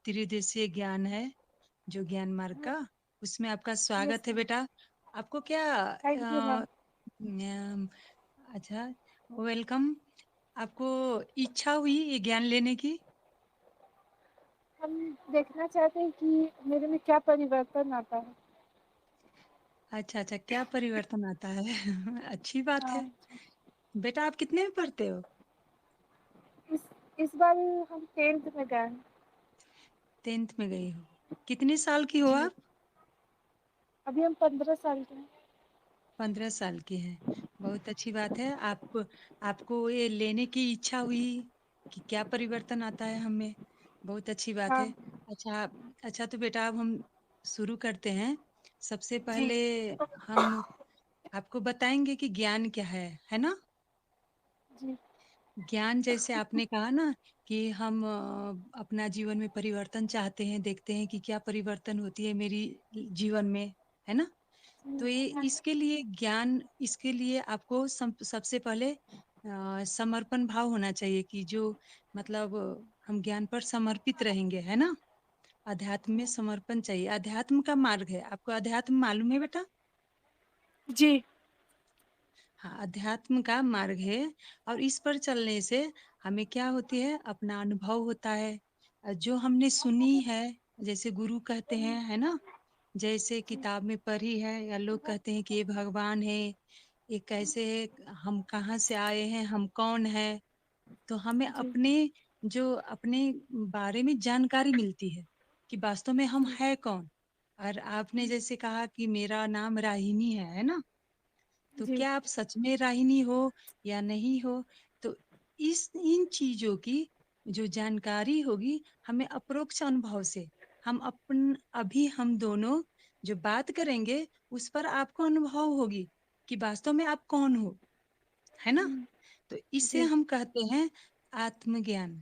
त्रिदेशीय ज्ञान है, जो ज्ञान मार्ग का, उसमें आपका यस स्वागत है मैम। बेटा। आपको क्या थैंक यू मैम। अच्छा, वेलकम। आपको इच्छा हुई ये ज्ञान लेने की? हम देखना चाहते हैं कि मेरे में क्या परिवर्तन आता है। अच्छा अच्छा, क्या परिवर्तन आता है? अच्छी बात हाँ है। बेटा आप कितने में पढ़ते हो? इस इस बार हम 10th में गए हैं। 10th में गई हो? कितने साल की हो जी। आप? अभी हम 15 साल के हैं। 15 साल की है। बहुत अच्छी बात है। आपको ये लेने की इच्छा हुई कि क्या परिवर्तन आता है हमें। बहुत अच्छी बात हाँ। है। अच्छा, अच्छा तो बेटा अब हम शुरू करते हैं। सबसे जी। पहले हम आपको बताएंगे कि ज्ञान क्या है ना? जी। ज्ञान जैसे आपने कहा ना कि हम अपना जीवन में परिवर्तन चाहते हैं, देखते हैं कि क्या परिवर्तन होती है मेरी जीवन में, है ना? तो ये इसके लिए ज्ञान, इसके लिए आपको सबसे पहले समर्पण भाव होना चाहिए कि जो मतलब हम ज्ञान पर समर्पित रहेंगे, है ना? अध्यात्म में समर्पण चाहिए। अध्यात्म का मार्ग है, आपको अध्यात्म मालूम है बेटा? जी। हाँ, अध्यात्म का मार्ग है। और इस पर चलने से हमें क्या होती है, अपना अनुभव होता है। जो हमने सुनी है, जैसे गुरु कहते हैं, है ना? जैसे किताब में पढ़ी है, या लोग कहते हैं कि ये भगवान है, ये कैसे है, हम कहाँ से आए हैं, हम कौन है। तो हमें जी। अपने जो अपने बारे में जानकारी मिलती है कि वास्तव में हम जी। है कौन। और आपने जैसे कहा कि मेरा नाम राहिनी है ना? तो जी। क्या आप सच में राहिनी हो या नहीं हो? तो इस इन चीजों की जो जानकारी होगी हमें अप्रोक्ष अनुभव से, हम अपन अभी हम दोनों जो बात करेंगे उस पर आपको अनुभव होगी कि वास्तव में आप कौन हो, है ना? तो इसे जी। हम कहते हैं आत्मज्ञान।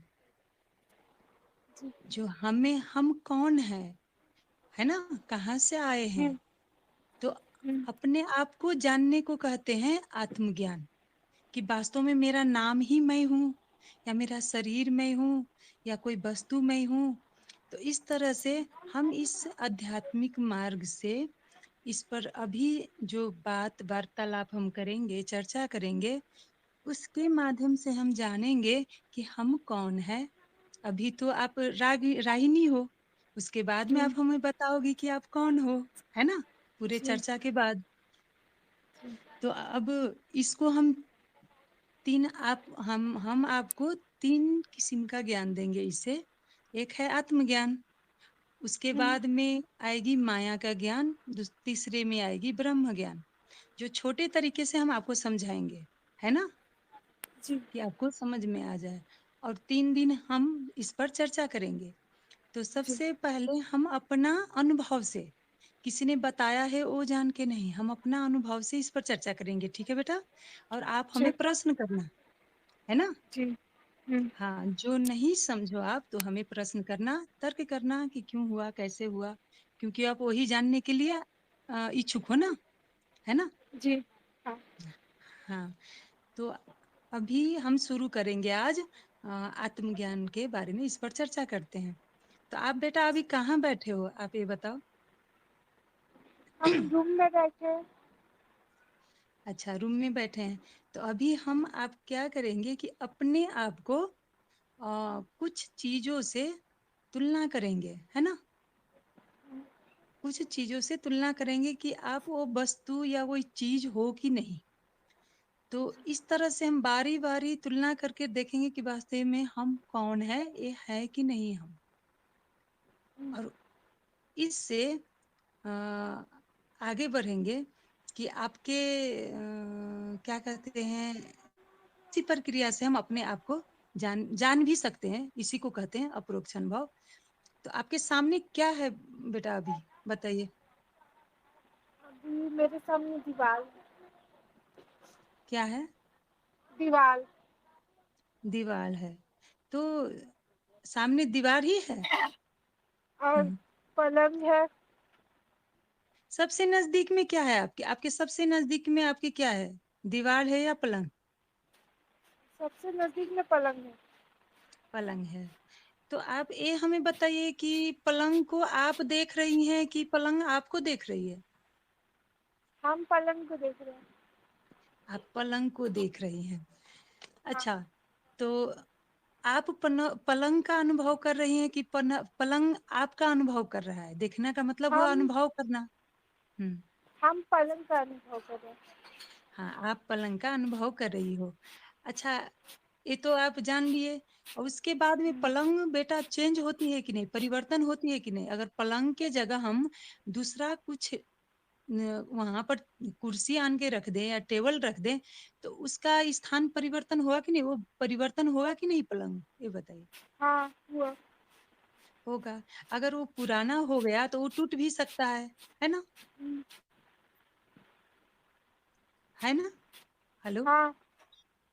जी। जो हमें, हम कौन है ना? कहाँ से आए हैं? हम्म। तो हम्म। अपने आप को जानने को कहते हैं आत्मज्ञान। कि वास्तव में मेरा नाम ही मैं हूँ, या मेरा शरीर मैं हूँ, या कोई वस्तु मैं हूँ। तो इस तरह से हम इस आध्यात्मिक मार्ग से, इस पर अभी जो बात वार्तालाप हम करेंगे, चर्चा करेंगे, उसके माध्यम से हम जानेंगे कि हम कौन है। अभी तो आप रागिनी हो, उसके बाद में आप हमें बताओगे कि आप कौन हो, है ना? पूरे जी। चर्चा के बाद। तो अब इसको हम तीन आप हम आपको 3 किस्म का ज्ञान देंगे इससे। एक है आत्मज्ञान, उसके बाद में आएगी माया का ज्ञान, तीसरे में आएगी ब्रह्म ज्ञान, जो छोटे तरीके से हम आपको समझाएंगे, है ना? जी। कि आपको समझ में आ जाए। और 3 दिन हम इस पर चर्चा करेंगे। तो जी। सबसे पहले हम अपना अनुभव से, किसी ने बताया है वो जान के नहीं, हम अपना अनुभव से इस पर चर्चा करेंगे, ठीक है बेटा? और आप हमें जी। प्रश्न करना, है ना? जी। हम्म। हाँ, जो नहीं समझो आप तो हमें प्रश्न करना, तर्क करना कि क्यों हुआ, कैसे हुआ, क्योंकि आप वही जानने के लिए इच्छुक हो ना, है ना? जी। हाँ। हाँ, तो अभी हम शुरू करेंगे आज आत्मज्ञान के बारे में, इस पर चर्चा करते हैं। तो आप बेटा अभी कहाँ बैठे हो, आप ये बताओ। हम रूम में बैठे हैं। अच्छा, रूम में बैठे हैं। तो अभी हम आप क्या करेंगे कि अपने आप को कुछ चीजों से तुलना करेंगे, है ना? कुछ चीजों से तुलना करेंगे कि आप वो वस्तु या वो चीज हो कि नहीं। तो इस तरह से हम बारी बारी तुलना करके देखेंगे कि वास्तव में हम कौन है, ये है कि नहीं हम। और इससे अ, आगे बढ़ेंगे कि आपके क्या कहते हैं, इसी प्रक्रिया से हम अपने आप को जान जान भी सकते हैं। इसी को कहते हैं अपरोक्ष अनुभव। तो आपके सामने क्या है बेटा, अभी बताइए। अभी मेरे सामने दीवार है। क्या है? दीवार। दीवार है। तो सामने दीवार ही है। और हम्म। पलंग है। सबसे नजदीक में क्या है आपके, आपके सबसे नजदीक में आपके क्या है? दीवार है या पलंग? सबसे नजदीक में पलंग है। पलंग है। तो आप ये हमें बताइए कि पलंग को आप देख रही हैं कि पलंग आपको देख रही है? हम पलंग को देख रहे हैं। आप पलंग को देख रही हैं। हाँ। अच्छा, तो आप पलंग का अनुभव कर रही हैं कि पलंग आपका अनुभव कर रहा है? देखने का मतलब हुआ हम अनुभव करना। हुँ। हम पलंग का अनुभव कर रहे हैं। हाँ, आप पलंग का अनुभव कर रही हो। अच्छा, ये तो आप जान लिए और उसके बाद में हुँ। पलंग बेटा चेंज होती है कि नहीं? परिवर्तन होती है कि नहीं? अगर पलंग के जगह हम दूसरा कुछ वहाँ पर कुर्सी आन के रख दें या टेबल रख दें, तो उसका स्थान परिवर्तन हुआ कि नहीं? वो परिवर्तन होगा कि नहीं पलंग? ये बताइए। हाँ, हुआ। होगा। अगर वो पुराना हो गया तो वो टूट भी सकता है ना? हुँ। है ना? हेलो? हाँ,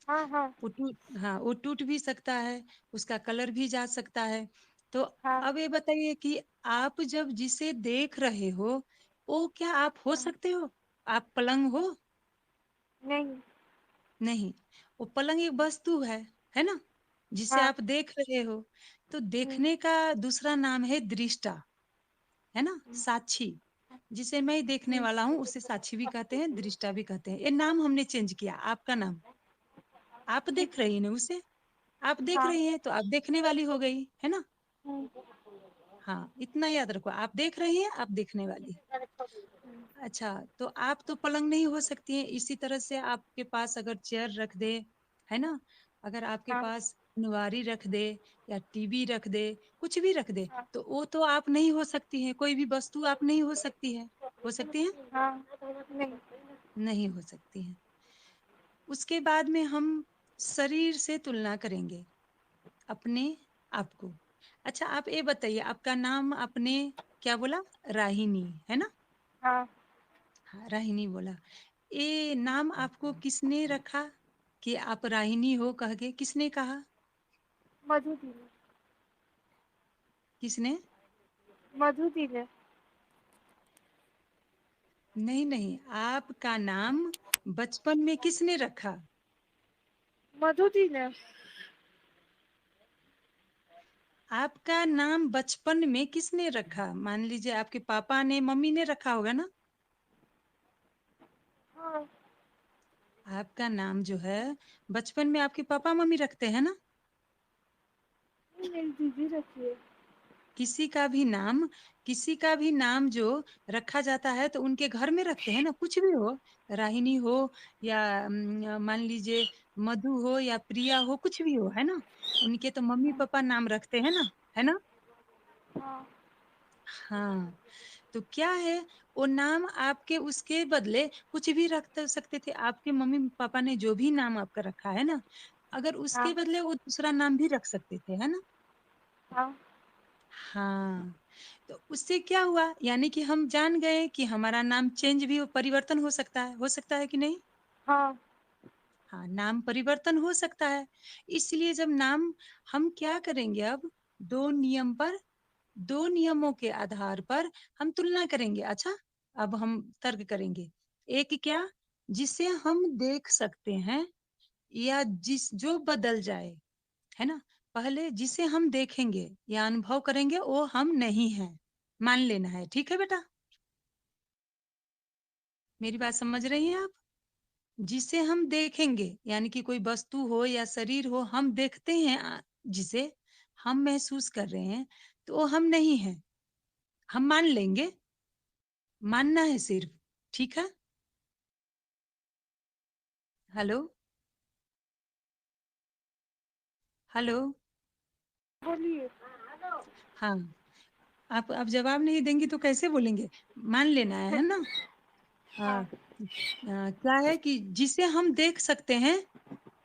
हाँ, हाँ, वो टूट हाँ, वो टूट भी सकता है, उसका कलर भी जा सकता है। तो हाँ, अब ये बताइए कि आप जब जिसे देख रहे हो, वो क्या आप हो हाँ। सकते हो? आप पलंग हो? नहीं। नहीं। वो पलंग एक वस्तु है ना? जिसे हाँ। आप देख रहे हो। तो हुँ। देखने का दूसरा नाम है दृष्टा, है ना? हुँ। साक्षी। जिसे मैं देखने हुँ। वाला हूँ, उसे साक्षी भी कहते हैं, दृष्टा भी कहते हैं। ये नाम हमने चेंज किया, आपका नाम। आप देख रही हैं ना उसे? आप देख हाँ। रही हैं, तो आप देखने वाली हो गई, है ना? हुँ। हाँ, इतना याद रखो, आप देख रही हैं, आप देखने वाली। अच्छा, तो आप तो पलंग नहीं हो सकती हैं, इसी तरह से आपके पास अगर चेयर रख दे, है ना? अगर आपके हाँ, पास अलमारी रख दे या टीवी रख दे, कुछ भी रख दे, हाँ, तो वो तो आप नहीं हो सकती हैं, कोई भी वस्तु आप नहीं हो सकती है। हो सकती हैं? हाँ, नहीं। नहीं हो सकती हैं। उसके बाद में हम शरीर से तुलना करेंगे, अपने आप को। अच्छा, आप ये बताइए, आपका नाम आपने क्या बोला? राहिनी, है ना? हाँ, हाँ, राहिनी बोला। ये नाम आपको किसने रखा कि आप राहिनी हो कह के? किसने कहा? मधु दी ने। किसने? मधु दी ने। नहीं, नहीं, आपका नाम बचपन में किसने रखा? मधु दी ने। आपका नाम बचपन में किसने रखा? मान लीजिए आपके पापा ने, मम्मी ने रखा होगा ना? हाँ, आपका नाम जो है बचपन में आपके पापा मम्मी रखते हैं ना? ये मेरी दीदी रखी है। किसी का भी नाम किसी का भी नाम जो रखा जाता है तो उनके घर में रखते हैं ना, कुछ भी हो, राहिनी हो या मान लीजिए मधु हो या प्रिया हो, कुछ भी हो, है ना? उनके तो मम्मी हाँ, पापा नाम रखते हैं ना, है ना? हाँ, हाँ, तो क्या है, वो नाम आपके उसके बदले कुछ भी सकते थे। आपके मम्मी पापा ने जो भी नाम आपका रखा है ना, अगर उसके हाँ, बदले वो दूसरा नाम भी रख सकते थे, है ना? हाँ, हाँ, तो उससे क्या हुआ, यानी कि हम जान गए कि हमारा नाम चेंज भी परिवर्तन हो सकता है कि नहीं? हाँ, हाँ, नाम परिवर्तन हो सकता है। इसलिए जब नाम हम क्या करेंगे अब, दो नियम पर दो नियमों के आधार पर हम तुलना करेंगे। अच्छा, अब हम तर्क करेंगे। एक क्या, जिसे हम देख सकते हैं या जिस जो बदल जाए, है ना? पहले जिसे हम देखेंगे या अनुभव करेंगे वो हम नहीं हैं, मान लेना है। ठीक है बेटा? मेरी बात समझ रही हैं आप? जिसे हम देखेंगे यानी कि कोई वस्तु हो या शरीर हो, हम देखते हैं जिसे हम महसूस कर रहे हैं, तो वो हम नहीं हैं। हम मान लेंगे, मानना है सिर्फ। ठीक है? हेलो? हेलो? बोलिए। हाँ, आप जवाब नहीं देंगी तो कैसे बोलेंगे? मान लेना है ना? हाँ, हाँ, क्या है कि जिसे हम देख सकते हैं,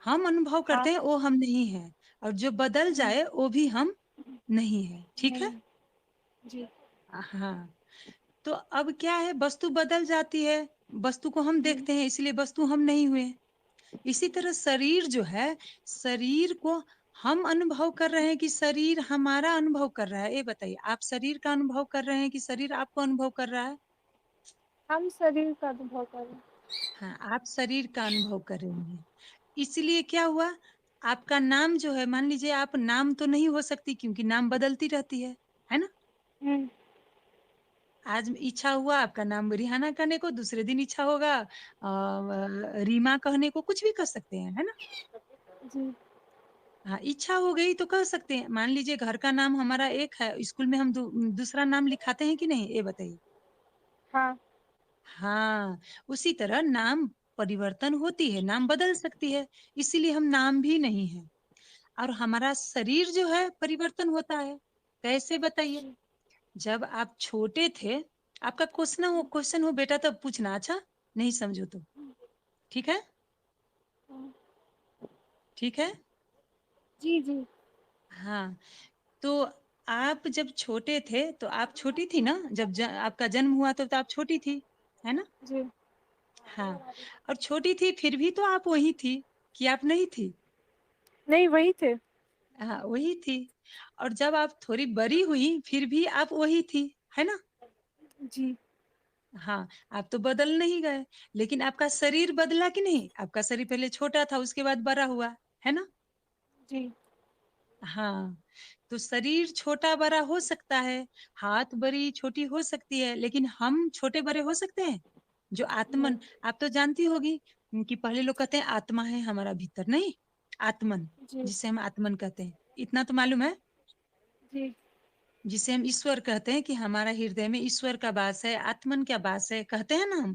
हम अनुभव हाँ, करते हैं, वो हम नहीं हैं, और जो बदल हुँ, जाए वो भी हम नहीं हैं। ठीक है? नहीं, जी, हाँ, तो अब क्या है, वस्तु बदल जाती है, वस्तु को हम हुँ, देखते हैं, इसलिए वस्तु हम नहीं हुए। इसी तरह शरीर जो है, शरीर को हम अनुभव कर रहे हैं कि शरीर हमारा अनुभव कर रहा है? ये बताइए, आप शरीर का अनुभव कर रहे हैं कि शरीर आपको अनुभव कर रहा है? हम शरीर का अनुभव करें। हाँ, आप शरीर का अनुभव कर रही हैं। इसलिए क्या हुआ, आपका नाम जो है, मान लीजिए आप नाम तो नहीं हो सकती क्योंकि नाम बदलती रहती है ना? हुँ, आज इच्छा हुआ आपका नाम रिहाना कहने को, दूसरे दिन इच्छा होगा रीमा कहने को, कुछ भी कर सकते हैं, है ना? जी, हाँ, इच्छा हो गई तो कह सकते हैं। मान लीजिए घर का नाम हमारा एक है, स्कूल में हम दूसरा नाम लिखाते हैं कि नहीं? ये बताइए। हाँ, हाँ, उसी तरह नाम परिवर्तन होती है, नाम बदल सकती है, इसीलिए हम नाम भी नहीं है। और हमारा शरीर जो है परिवर्तन होता है। कैसे बताइए? जी, जब आप छोटे थे, आपका क्वेश्चन हो बेटा तब पूछना, अच्छा? नहीं समझो तो, ठीक है? हाँ, ठीक है? जी, जी, हाँ, तो आप जब छोटे थे, तो आप छोटी थी ना? जब आपका जन्म हुआ तो आप छोटी थी, है ना? जी। हाँ, और छोटी थी फिर भी तो आप वही थी, कि आप नहीं थी? नहीं, वही थे। हाँ, वही थी। और जब आप थोड़ी बड़ी हुई, फिर भी आप वही थी, है ना? जी, हाँ, आप तो बदल नहीं गए, लेकिन आपका शरीर बदला कि नहीं? आपका शरीर पहले छोटा था, उसके बाद बड़ा हुआ, है ना? जी, हाँ, तो शरीर छोटा-बड़ा हो सकता है, हाथ बड़ी-छोटी हो सकती है, लेकिन हम छोटे-बड़े हो सकते हैं? जो नहीं, आत्मन, आप तो जानती होगी कि पहले लोग कहते हैं आत्मा है हमारा भीतर, नहीं? आत्मन, जी, जिसे हम आत्मन कहते हैं, इतना तो मालूम है? जी, जिसे हम ईश्वर कहते हैं कि हमारा हृदय में ईश्वर का वास है, आत्मन का वास है, कहते हैं ना हम?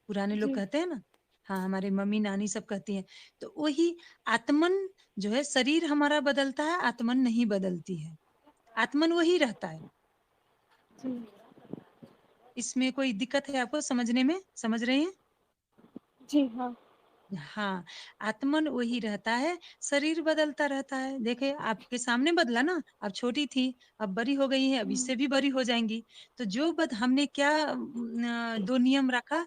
पुराने लोग जी, कहते हैं ना। हाँ, हमारे मम्मी नानी सब कहती हैं। तो वही आत्मन जो है, शरीर हमारा बदलता है, आत्मन नहीं बदलती है। आत्मन वही रहता है। जी, इसमें कोई दिक्कत है आपको समझने में? समझ रही हैं? जी, हाँ, हाँ, आत्मन वही रहता है, शरीर बदलता रहता है। देखिए आपके सामने बदला ना, अब छोटी थी, अब बड़ी हो गई है, अब हुँ, इससे भी बड़ी हो जाएँगी। तो जो हमने क्या 2 नियम रखा,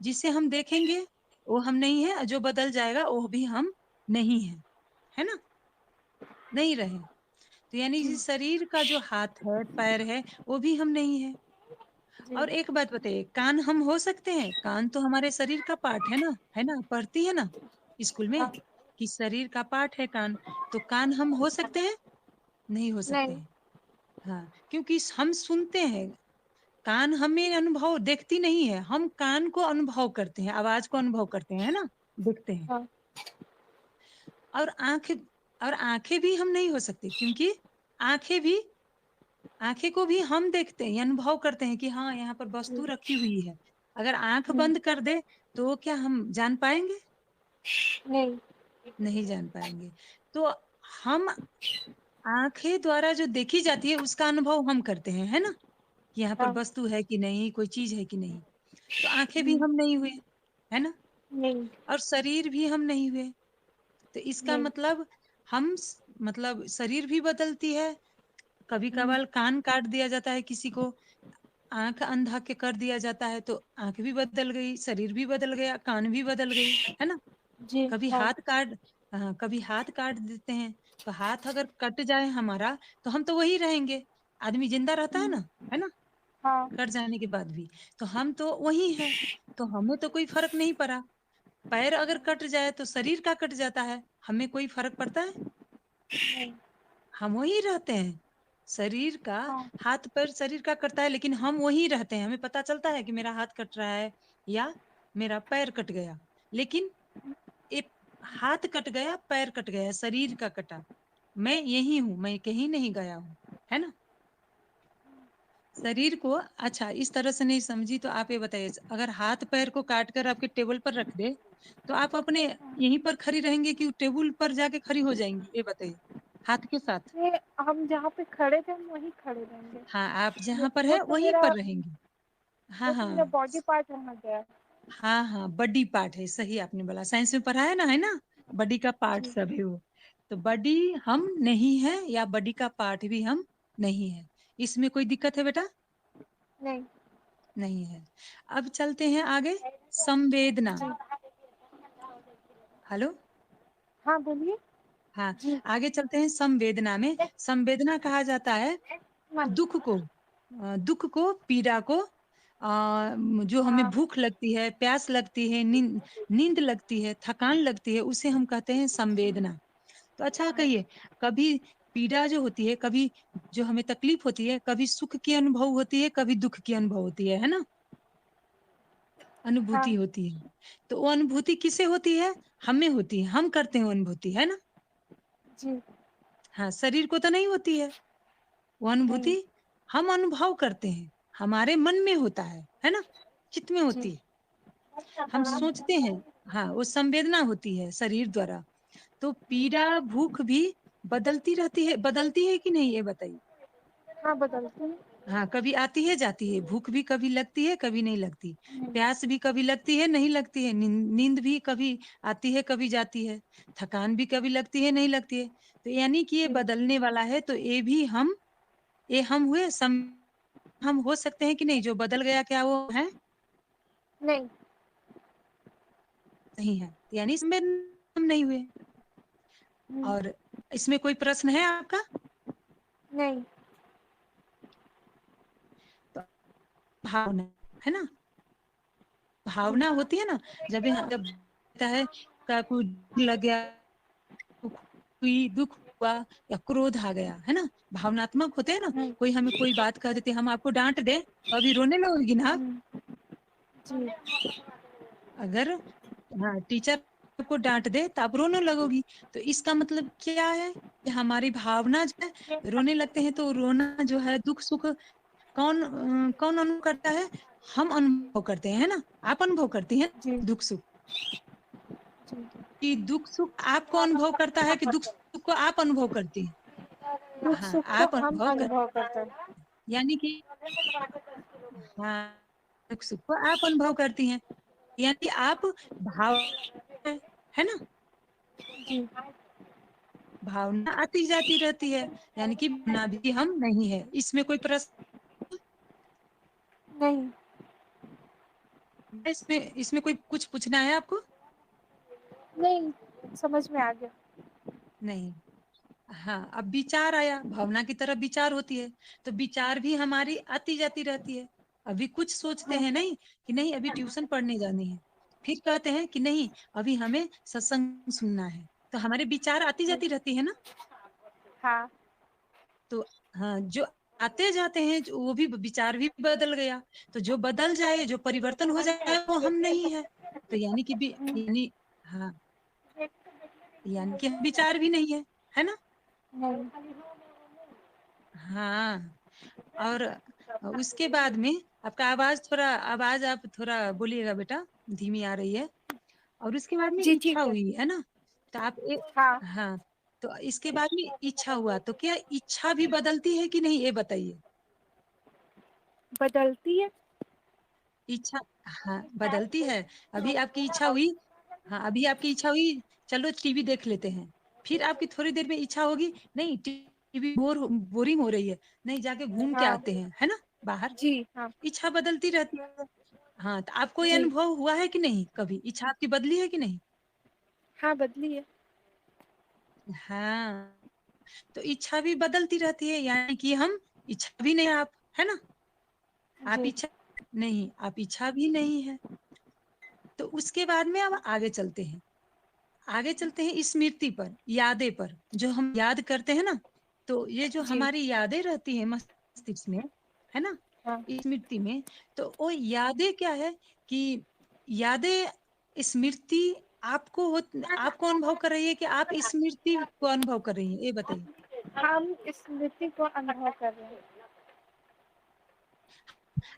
जिसे हम देखेंगे वो हम नहीं है, जो बदल जाएगा वो भी हम नहीं है, है ना? नहीं रहे। तो यानी जी, कि शरीर का जो हाथ है, पैर है, वो भी हम नहीं है। जी, और एक बात बताइए, कान हम हो सकते हैं? कान तो हमारे शरीर का पार्ट है ना? है ना? पढ़ती है ना स्कूल में हाँ, कि शरीर का पार्ट है कान। तो कान हम हो सकते हैं? नहीं हो सकते नहीं, हैं। हाँ, क्योंकि हम सुनते हैं, कान हमें अनुभव देखती नहीं है, हम कान को अनुभव करते हैं, आवाज़ को अनुभव करते हैं, है ना? देखते हैं। हाँ, और आँखें भी हम नहीं हो सकते क्योंकि आँखें भी आँखें को भी हम देखते हैं, अनुभव करते हैं कि हाँ, यहाँ पर जी, वस्तु रखी हुई है। अगर आँख हुँ, बंद कर दे, तो क्या हम जान पाएँगे? नहीं, नहीं जान पाएँगे। तो हम आँखें द्वारा जो देखी जाती है, उसका अनुभव हम करते हैं, है ना? कि यहाँ पर हाँ, वस्तु है कि नहीं, कोई चीज़ है कि नहीं। तो आँखें भी हुँ, हम नहीं हुए, है ना? नहीं, और शरीर भी हम नहीं हुए। तो इसका नहीं, मतलब हम मतलब शरीर भी बदलती है, हुँ, कभी-कभार कान काट दिया जाता है किसी को, आँख अंधा के कर दिया जाता है, तो आँख भी बदल गई, शरीर भी बदल गया, कान भी बदल गई, है ना? जी, कभी हाँ, हाथ काट कभी हाथ काट देते हैं, तो हाथ अगर कट जाए हमारा, तो हम तो वही रहेंगे। आदमी ज़िंदा रहता है हुँ, ना, है ना? हाँ, कट जाने के बाद भी, तो हम तो वही हैं, तो हमें तो कोई फ़र्क नहीं पड़ा। पैर अगर कट जाए, तो शरीर का कट जाता है, हमें कोई फ़र्क पड़ता है? नहीं, हम वही रहते हैं। शरीर का हाँ, हाथ-पैर शरीर का कटता है, लेकिन हम वही रहते हैं। हमें पता चलता है कि मेरा हाथ कट रहा है या मेरा पैर कट गया। लेकिन एक हाथ कट गया, पैर कट गया, शरीर का कटा। मैं यही हूँ, मैं कहीं नहीं गया हूँ। है ना? शरीर को अच्छा इस तरह से नहीं समझी तो आप ये बताइए, अगर हाथ-पैर को काट कर आपके टेबल पर रख दे, तो आप अपने यहीं पर खड़ी रहेंगी कि टेबल पर जाके खड़ी हो जाएँगी? ये बताइए, हाथ के साथ? ये हम जहाँ पे खड़े थे, हम वहीं खड़े रहेंगे। हाँ, आप वो जहाँ पर वो हैं तो वहीं मेरा पर रहेंगी। हाँ, वो तो मेरा हाँ। बॉडी पार्ट वहाँ गया है। हाँ, हाँ, बॉडी पार्ट है, सही आपने बोला। साइंस में पढ़ा है ना? बॉडी का पार्ट जी, सब है वो। तो बॉडी हम नहीं है या बॉडी का पार्ट भी हम नहीं है। इसमें कोई दिक्कत है बेटा? नहीं, नहीं है। अब चलते हैं आगे, संवेदना। जी, हेलो? हाँ, बोलिए? हाँ, जी, आगे चलते हैं संवेदना में। संवेदना कहा जाता है मन, दुःख को दुःख को, पीड़ा को जो हमें हाँ, भूख लगती है, प्यास लगती है, नींद नींद लगती है, थकान लगती है, उसे हम कहते हैं संवेदना। तो अच्छा कहिए, कभी पीड़ा जो होती है, कभी जो हमें तकलीफ होती है, कभी सुख की अनुभव होती है, कभी दुख की अनुभव होती है ना? अनुभूति हाँ होती है। तो वो अनुभूति किसे होती है? हमें होती है, हम करते हैं वो अनुभूति, है ना? जी। हाँ, शरीर को तो नहीं होती है वो नहीं। अनुभूति, हम अनुभव करते हैं, हमारे मन में होता है ना? चित्त में जी। होती है, हम सोचते हैं। हाँ, वो संवेदना होती है शरीर द्वारा। तो पीड़ा, भूख भी बदलती है कि नहीं, ये बताइए? हाँ, बदलते हैं। हाँ, कभी आती है, जाती है। भूख भी कभी लगती है, कभी नहीं लगती। नहीं। प्यास भी कभी लगती है, नहीं लगती है। नींद भी कभी आती है, कभी जाती है। थकान भी कभी लगती है, नहीं लगती है। तो यानी कि ये जी। बदलने वाला है, तो ये हम हुए हम हो सकते हैं कि नहीं, जो बदल गया क्या वो है? नहीं। नहीं है, यानी इसमें हम नहीं हुए। हम्म, और इसमें कोई प्रश्न है आपका? नहीं। तो भावना, है ना? जी। भावना होती है ना, जब होता है का कोई लग गया, दुख दुख हुआ या क्रोध आ गया, है ना? भावनात्मक होते हैं ना। हम्म, कोई हमें कोई बात कह देते, हम आपको डांट दे तो अभी रोने लगोगी ना आप? हम्म, जी। अगर हाँ, टीचर को डांट दे तो आप रोने लगोगी। तो इसका मतलब क्या है कि हमारी भावना जो है, रोने लगते हैं। तो रोना जो है, दुख सुख कौन अनुभव करता है? हम अनुभव करते हैं, है ना? आप अनुभव करती हैं जी। दुख सुख? जी। कि दुख सुख आपको अनुभव करता है कि दुख सुख को आप अनुभव करती हैं? दुख हाँ, सुख को आप हम अनुभव कर, अनुभव करते हैं। यानी कि हाँ, दुख सुख को आप अनुभव करती हैं, यानी आप भाव है ना? जी। भावना आती जाती रहती है, यानी कि भावना भी हम नहीं है। इसमें कोई प्रश्न? नहीं। इसमें इसमें कोई कुछ पूछना है आपको? नहीं, समझ में आ गया। नहीं। हाँ, अब विचार आया, भावना की तरफ विचार होती है। तो विचार भी हमारी आती जाती रहती है। अभी कुछ सोचते हाँ। हैं नहीं कि नहीं अभी ट्यूशन पढ़ने जानी है, फिर कहते हैं कि नहीं अभी हमें सत्संग सुनना है। तो हमारे विचार आती जी। जाती रहती है ना। हाँ। तो हाँ, जो आते जाते हैं, वो भी विचार भी बदल गया। तो जो बदल जाए, जो परिवर्तन हो जाए, वो हम नहीं है। तो यानी कि हम्म, यानी हाँ, यानी कि विचार भी नहीं है ना? नहीं। हाँ। और उसके बाद में आपका आवाज आप थोड़ा बोलिएगा बेटा, धीमी आ रही है। और उसके बाद में जी, इच्छा ठीक है। हुई, है ना? तो हाँ, हाँ, तो इसके बाद में इच्छा हुआ, तो क्या इच्छा भी बदलती है कि नहीं, ये बताइए? बदलती है। इच्छा, हाँ, बदलती है। अभी आपकी इच्छा हुई, हाँ, अभी आपकी इच्छा हुई, चलो टीवी देख लेते हैं। फिर आपकी थोड़ी देर में इच्छा होगी, नहीं टीवी बोरिंग हो रही है, नहीं जाके घूम के हाँ। आते हैं, है ना, बाहर। जी। हाँ। इच्छा बदलती रहती है। हाँ, तो आपको ये जी। अनुभव हुआ है कि नहीं, कभी इच्छा आपकी बदली है कि नहीं? हाँ, बदली है। हाँ, तो इच्छा भी बदलती रहती है, यानी कि हम इच्छा भी नहीं आप, है ना? आप जी। इच्छा नहीं, आप इच्छा भी नहीं है। तो उसके बाद में अब आगे चलते हैं स्मृति पर, यादें पर। जो हम याद करते हैं ना, तो ये जो जी। हमारी यादें रहती है मस्तिष्क में, है ना, हाँ। स्मृति में। तो वो यादें क्या है कि यादें स्मृति आपको अनुभव कर रही है कि आप स्मृति को अनुभव कर रही है, ये बताइए? हम स्मृति को अनुभव कर रहे हैं।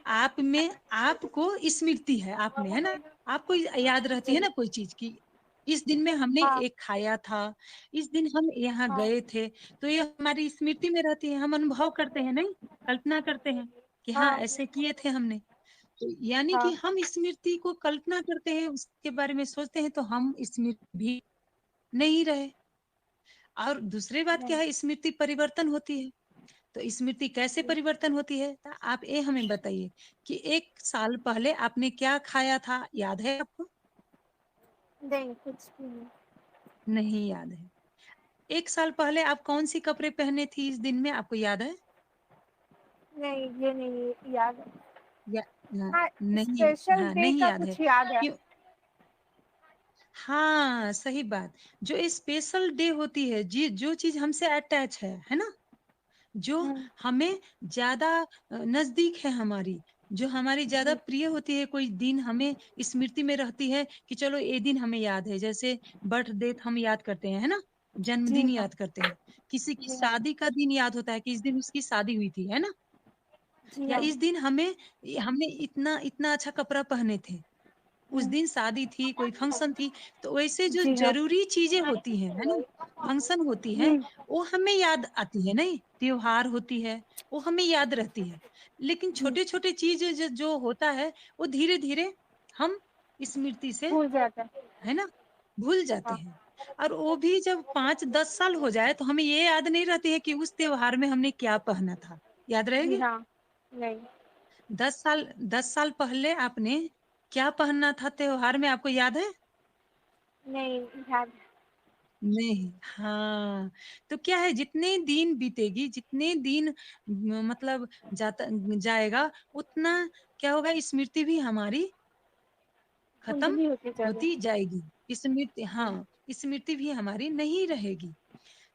आप में आपको स्मृति है, आप में, है ना? आपको याद रहती जी। है ना कोई चीज की, इस दिन में हमने हाँ। एक खाया था, इस दिन हम यहाँ हाँ। गए थे। तो ये हमारी स्मृति में रहती है, हम अनुभव करते हैं, नहीं कल्पना करते हैं कि हाँ हाँ। ऐसे किए थे हमने। तो यानी कि हाँ। हम स्मृति को कल्पना करते हैं, उसके बारे में सोचते हैं, तो हम स्मृति भी नहीं रहे। और दूसरी बात क्या नहीं। है, स्मृति परिवर्तन होती है। तो स्मृति कैसे जी। परिवर्तन होती है, तो आप ये हमें बताइए कि 1 साल पहले आपने क्या खाया था, याद है आपको? नहीं, कुछ भी नहीं। नहीं याद है। 1 साल पहले आप कौन सी कपड़े पहने थी इस दिन में, आपको याद है? नहीं, ये नहीं याद है। या हाँ, हाँ, नहीं, स्पेशल हाँ डे नहीं का याद है। कुछ याद है। क्यों? हाँ, सही बात। जो स्पेशल डे होती है, जी जो चीज़ हमसे अटैच है ना? जो हुँ, हमें ज़्यादा नज़दीक है हमारी, जो हमारी ज़्यादा जी, प्रिय होती है, कोई दिन हमें स्मृति में रहती है कि चलो ये दिन हमें याद है। जैसे बर्थ डेट हम याद करते हैं, है ना? जी जन्मदिन हाँ, याद करते हैं। किसी की जी हाँ, शादी का दिन याद होता है कि इस दिन उसकी शादी हुई थी, है ना? जी या हाँ, इस दिन हमने इतना इतना अच्छा कपड़ा पहने थे। उस हुँ, दिन शादी थी, कोई फंक्शन थी, तो वैसे जो जी हाँ, ज़रूरी चीज़ें होती हैं, है ना? फंक्शन होती है, हुँ, वो हमें याद आती है नहीं? त्योहार होती है, वो हमें याद रहती है। लेकिन जी, छोटे-छोटे चीज़ें जो होता है, वो धीरे-धीरे हम स्मृति से, भूल जाता है। है ना? भूल जाते हाँ, हैं। और वो भी जब 5-10 साल हो जाए, तो हमें ये याद नहीं रहती है कि उस त्योहार में हमने क्या पहना था। याद जी रहेगी? हाँ, नहीं, 10 साल पहले आपने क्या पहनना था त्योहार में, आपको याद है? नहीं याद नहीं, हाँ, तो क्या है, जितने दिन बीतेगी, जितने दिन मतलब जाता जाएगा, उतना क्या होगा, स्मृति भी हमारी खत्म धुंधली होती जा रही होती है। जाएगी। स्मृति, जी, हाँ, स्मृति भी हमारी नहीं रहेगी।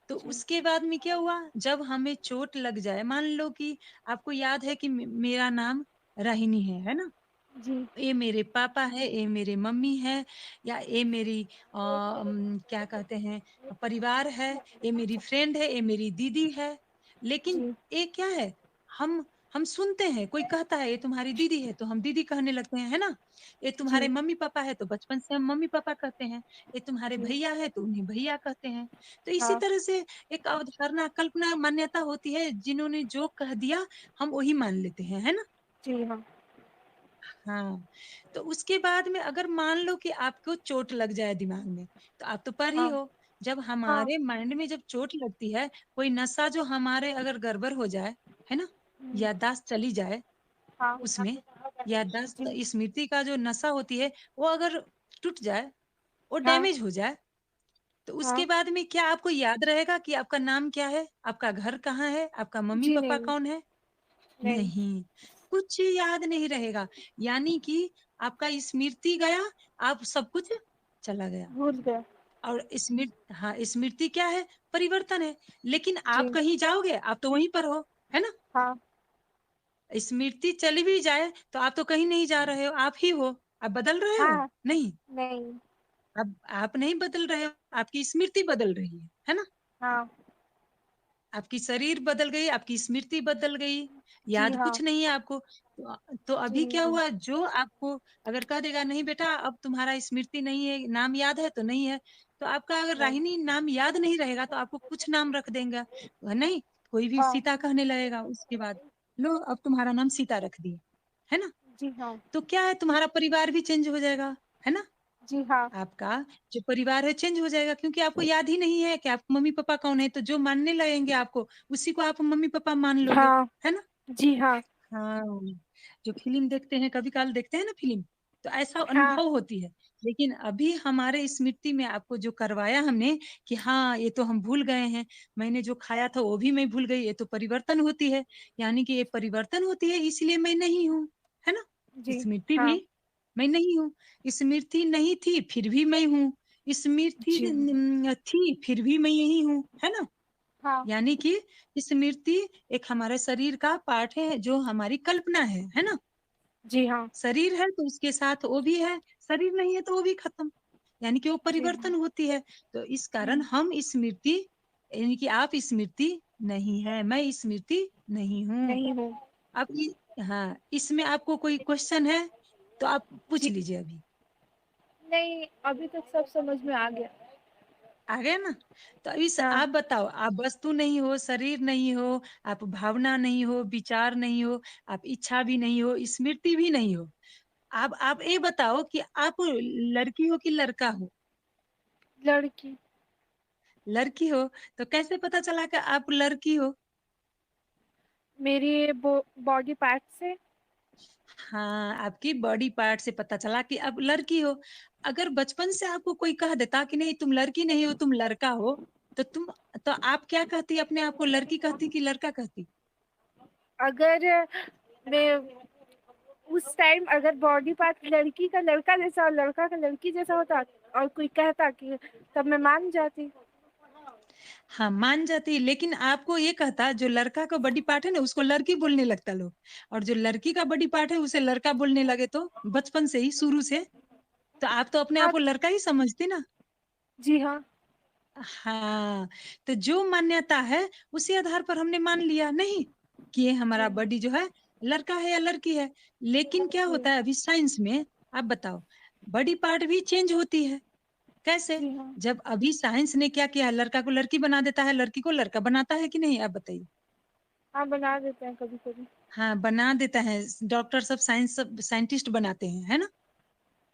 तो जी, उसके बाद में क्या हुआ, जब हमें चोट लग जाए, मान लो कि आपको याद है कि मेरा नाम राहिनी है ना? जी, ये मेरे पापा है, ये मेरे मम्मी है, या ये मेरी क्या कहते हैं, परिवार है, ये मेरी फ्रेंड है, ये मेरी दीदी है। लेकिन जी, ये क्या है, हम हम सुनते हैं, कोई कहता है ये तुम्हारी दीदी है, तो हम दीदी कहने लगते हैं, है ना? ये तुम्हारे जी, मम्मी-पापा है, तो बचपन से हम मम्मी-पापा कहते हैं। ये तुम्हारे जी, भैया है, तो उन्हें भैया कहते हैं। तो इसी हाँ, तरह से एक अवधारणा, कल्पना, मान्यता होती है, जिन्होंने जो कह दिया, हम वही मान लेते हैं, है ना? जी हाँ, हाँ, तो उसके बाद में अगर मान लो कि आपको चोट लग जाए दिमाग में, तो आप तो पढ़ ही हाँ, हो। जब हाँ, हमारे माइंड में जब चोट लगती है, कोई नसा जो हमारे अगर गड़बड़ हो जाए, है ना? हुँ, याददाश्त चली जाए हाँ, उसमें, याददाश्त, जी, स्मृति का जो नसा होती है, वो अगर टूट जाए, वो हाँ, डैमेज हो जाए, तो उसके हाँ, बाद में क्या आपको याद रहेगा कि आपका नाम क्या है? आपका घर कहाँ है? आपका जी मम्मी-पापा नहीं, कौन है? नहीं, नहीं, कुछ याद नहीं रहेगा। यानी कि आपका स्मृति गया, आप सब कुछ चला गया। भूल गए। और हाँ, स्मृति क्या है? परिवर्तन है। लेकिन आप जी, कहीं जाओगे, आप तो वहीं पर हो, है ना? हाँ, स्मृति चली भी जाए, तो आप तो कहीं नहीं जा रहे हो, आप ही हो। आप बदल रहे हो? हाँ, नहीं, नहीं, अब आप नहीं बदल रहे हो, आपकी स्मृति बदल रही है ना? हाँ, आपकी शरीर बदल गई, आपकी स्मृति बदल गई, जी याद हाँ, कुछ नहीं है आपको। तो जी अभी क्या हाँ, हुआ, जो आपको अगर कह देगा नहीं बेटा अब तुम्हारा स्मृति नहीं है, नाम याद है तो नहीं है, तो आपका अगर नहीं, राहिनी नाम याद नहीं रहेगा तो आपको कुछ नाम रख देंगे। नहीं, कोई भी हाँ, सीता कहने लगेगा उसके बाद, लो अब तुम्हारा नाम सीता रख दिए, है ना? जी हाँ, तो क्या है, तुम्हारा परिवार भी चेंज हो जाएगा, है ना? जी हाँ, आपका जो परिवार है चेंज हो जाएगा, क्योंकि आपको याद ही नहीं है कि आपके मम्मी-पापा कौन है, तो जो मानने लगेंगे आपको, उसी को आप मम्मी-पापा मान लोगे, हाँ, है ना? जी हाँ, हाँ, जो फ़िल्म देखते हैं, कभी-काल देखते हैं ना फ़िल्म, तो ऐसा हाँ, अनुभव होती है। लेकिन अभी हमारे स्मृति में आपको जो करवाया हमने कि हाँ, ये तो हम भूल गए हैं, मैंने जो खाया था वो भी मैं भूल गई, ये तो परिवर्तन होती है, यानी कि ये परिवर्तन होती है इसलिए मैं नहीं हूँ, है ना? जी, स्मृति भी हाँ, मैं नहीं हूँ, स्मृति नहीं थी फिर भी मैं हूँ, स्मृति जी, थी फिर भी मैं यही हूँ, है ना? हाँ, यानी कि स्मृति एक हमारे शरीर का पार्ट है, जो हमारी कल्पना है ना? जी हाँ, शरीर है तो उसके साथ वो भी है, शरीर नहीं है तो वो भी खत्म, यानी कि वो जी परिवर्तन हाँ, होती है। तो इस कारण हुँ, हम स्मृति, यानी कि आप स्मृति नहीं है, मैं स्मृति नहीं हूँ। नहीं हूँ, अब हाँ, इसमें आपको कोई क्वेश्चन है तो आप पूछ जी, लीजिए अभी। नहीं, अभी तक सब समझ में आ गया। आ गया ना? तो इस हाँ, आप बताओ, आप वस्तु नहीं हो, शरीर नहीं हो, आप भावना नहीं हो, विचार नहीं हो, आप इच्छा भी नहीं हो, स्मृति भी नहीं हो। आप ये बताओ कि आप लड़की हो कि लड़का हो? लड़की, लड़की हो, तो कैसे पता चला कि आप लड़की हो? मेरी बॉडी पार्ट से हाँ, आपकी बॉडी पार्ट से पता चला कि आप लड़की हो। अगर बचपन से आपको कोई कह देता कि नहीं तुम लड़की नहीं हो, तुम लड़का हो, तो आप क्या कहती, अपने आप को लड़की कहती कि लड़का कहती? अगर मैं उस टाइम अगर बॉडी पार्ट लड़की का लड़का जैसा और लड़का का लड़की जैसा होता, और कोई कहता कि तब मैं मान जाती। हाँ, मान जाती, लेकिन आपको ये कहता जो लड़का का बॉडी पार्ट है ना उसको लड़की बोलने लगता लोग, और जो लड़की का बॉडी पार्ट है उसे लड़का बोलने लगे तो बचपन से ही शुरू से, तो आप तो अपने आप हाँ, को लड़का ही समझती ना। जी हाँ, हाँ, तो जो मान्यता है उसी आधार पर हमने मान लिया नहीं कि ये हमारा जी, बॉडी जो है लड़का है या लड़की है। लेकिन क्या जी, होता है अभी साइंस में, आप बताओ, बॉडी पार्ट भी चेंज होती है। कैसे? जी हाँ। जब अभी साइंस ने क्या किया है, लड़का को लड़की बना देता है, लड़की को लड़का बनाता है कि नहीं, आप बताइए। हाँ, बना देते हैं कभी-कभी। हाँ, बना देता है। डॉक्टर सब, साइंस सब साइंटिस्ट बनाते हैं, है ना?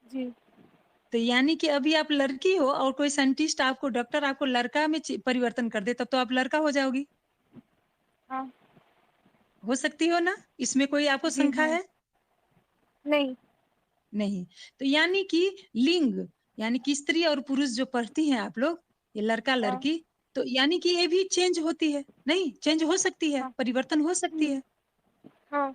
जी, तो यानी कि अभी आप लड़की हो और कोई साइंटिस्ट आपको, डॉक्टर आपको लड़का में परिवर्तन कर दे, तब तो आप लड़का हो जाओगी। हाँ, हो सकती हो ना? इसमें कोई आपको जी शंका हाँ। है? नहीं, नहीं। तो यानी कि लिंग, यानी कि स्त्री और पुरुष जो पढ़ती हैं आप लोग, ये लड़का हाँ, लड़की, तो यानी कि ये भी चेंज होती है, नहीं चेंज हो सकती है, हाँ, परिवर्तन हो सकती हुँ, है। हाँ,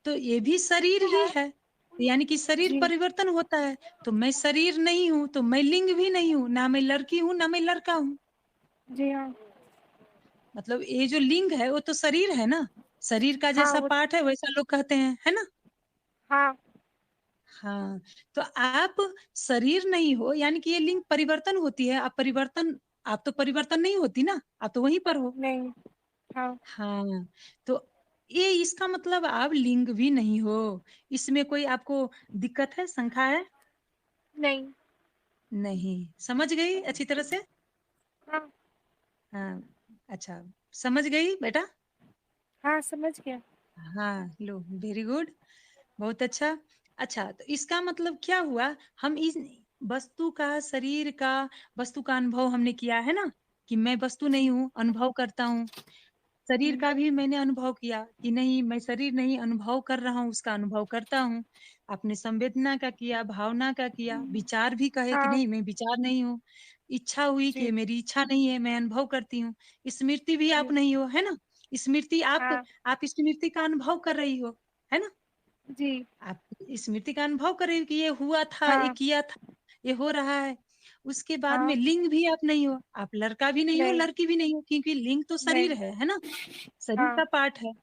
तो ये भी शरीर ही है, तो यानी कि शरीर जी, परिवर्तन होता है। तो मैं शरीर नहीं हूँ तो मैं लिंग भी नहीं हूँ, ना मैं लड़की हूँ ना मैं लड़का हूँ। जी हाँ। मतलब ये जो लिंग है वो तो शरीर है ना, शरीर का हाँ, जैसा वो पार्ट है वैसा लोग कहते हैं, है ना? हाँ, हाँ, तो आप शरीर नहीं हो, यानी कि ये लिंग परिवर्तन होती है। आप तो परिवर्तन नहीं होती ना, आप तो वहीं पर हो। नहीं, हाँ, हाँ, तो ये इसका मतलब आप लिंग भी नहीं हो। इसमें कोई आपको दिक्कत है, शंका है? नहीं, नहीं, समझ गई अच्छी तरह से? हाँ, हाँ, अच्छा, समझ गई बेटा? हाँ, समझ गया। हाँ, लो वेरी गुड, बहुत अच्छा। अच्छा, तो इसका मतलब क्या हुआ, हम इस वस्तु का, शरीर का, वस्तु का अनुभव हमने किया है ना, कि मैं वस्तु नहीं जी, हूँ, अनुभव करता हूँ। शरीर हुँ, का भी मैंने अनुभव किया कि नहीं मैं शरीर नहीं, अनुभव कर रहा हूँ, उसका अनुभव करता हूँ। आपने संवेदना का किया, भावना का किया, हुँ, विचार भी कहे कि हाँ, नहीं मैं विचार नहीं हूँ। इच्छा हुई कि जी, मेरी इच्छा नहीं है, मैं अनुभव करती हूँ। स्मृति भी आप जी, नहीं हो, है ना? स्मृति हाँ, आप स्मृति का अनुभव कर रही हो, है ना? जी, आप स्मृति का अनुभव कर रही हो कि ये हुआ था, ये हाँ, किया था, ये हो रहा है। उसके बाद में हाँ, लिंग भी आप नहीं हो, आप लड़का भी नहीं हो, नहीं, लड़की भी नहीं हो, क्योंकि लिंग तो शरीर नहीं, है ना? शरीर हाँ, का पार्ट है।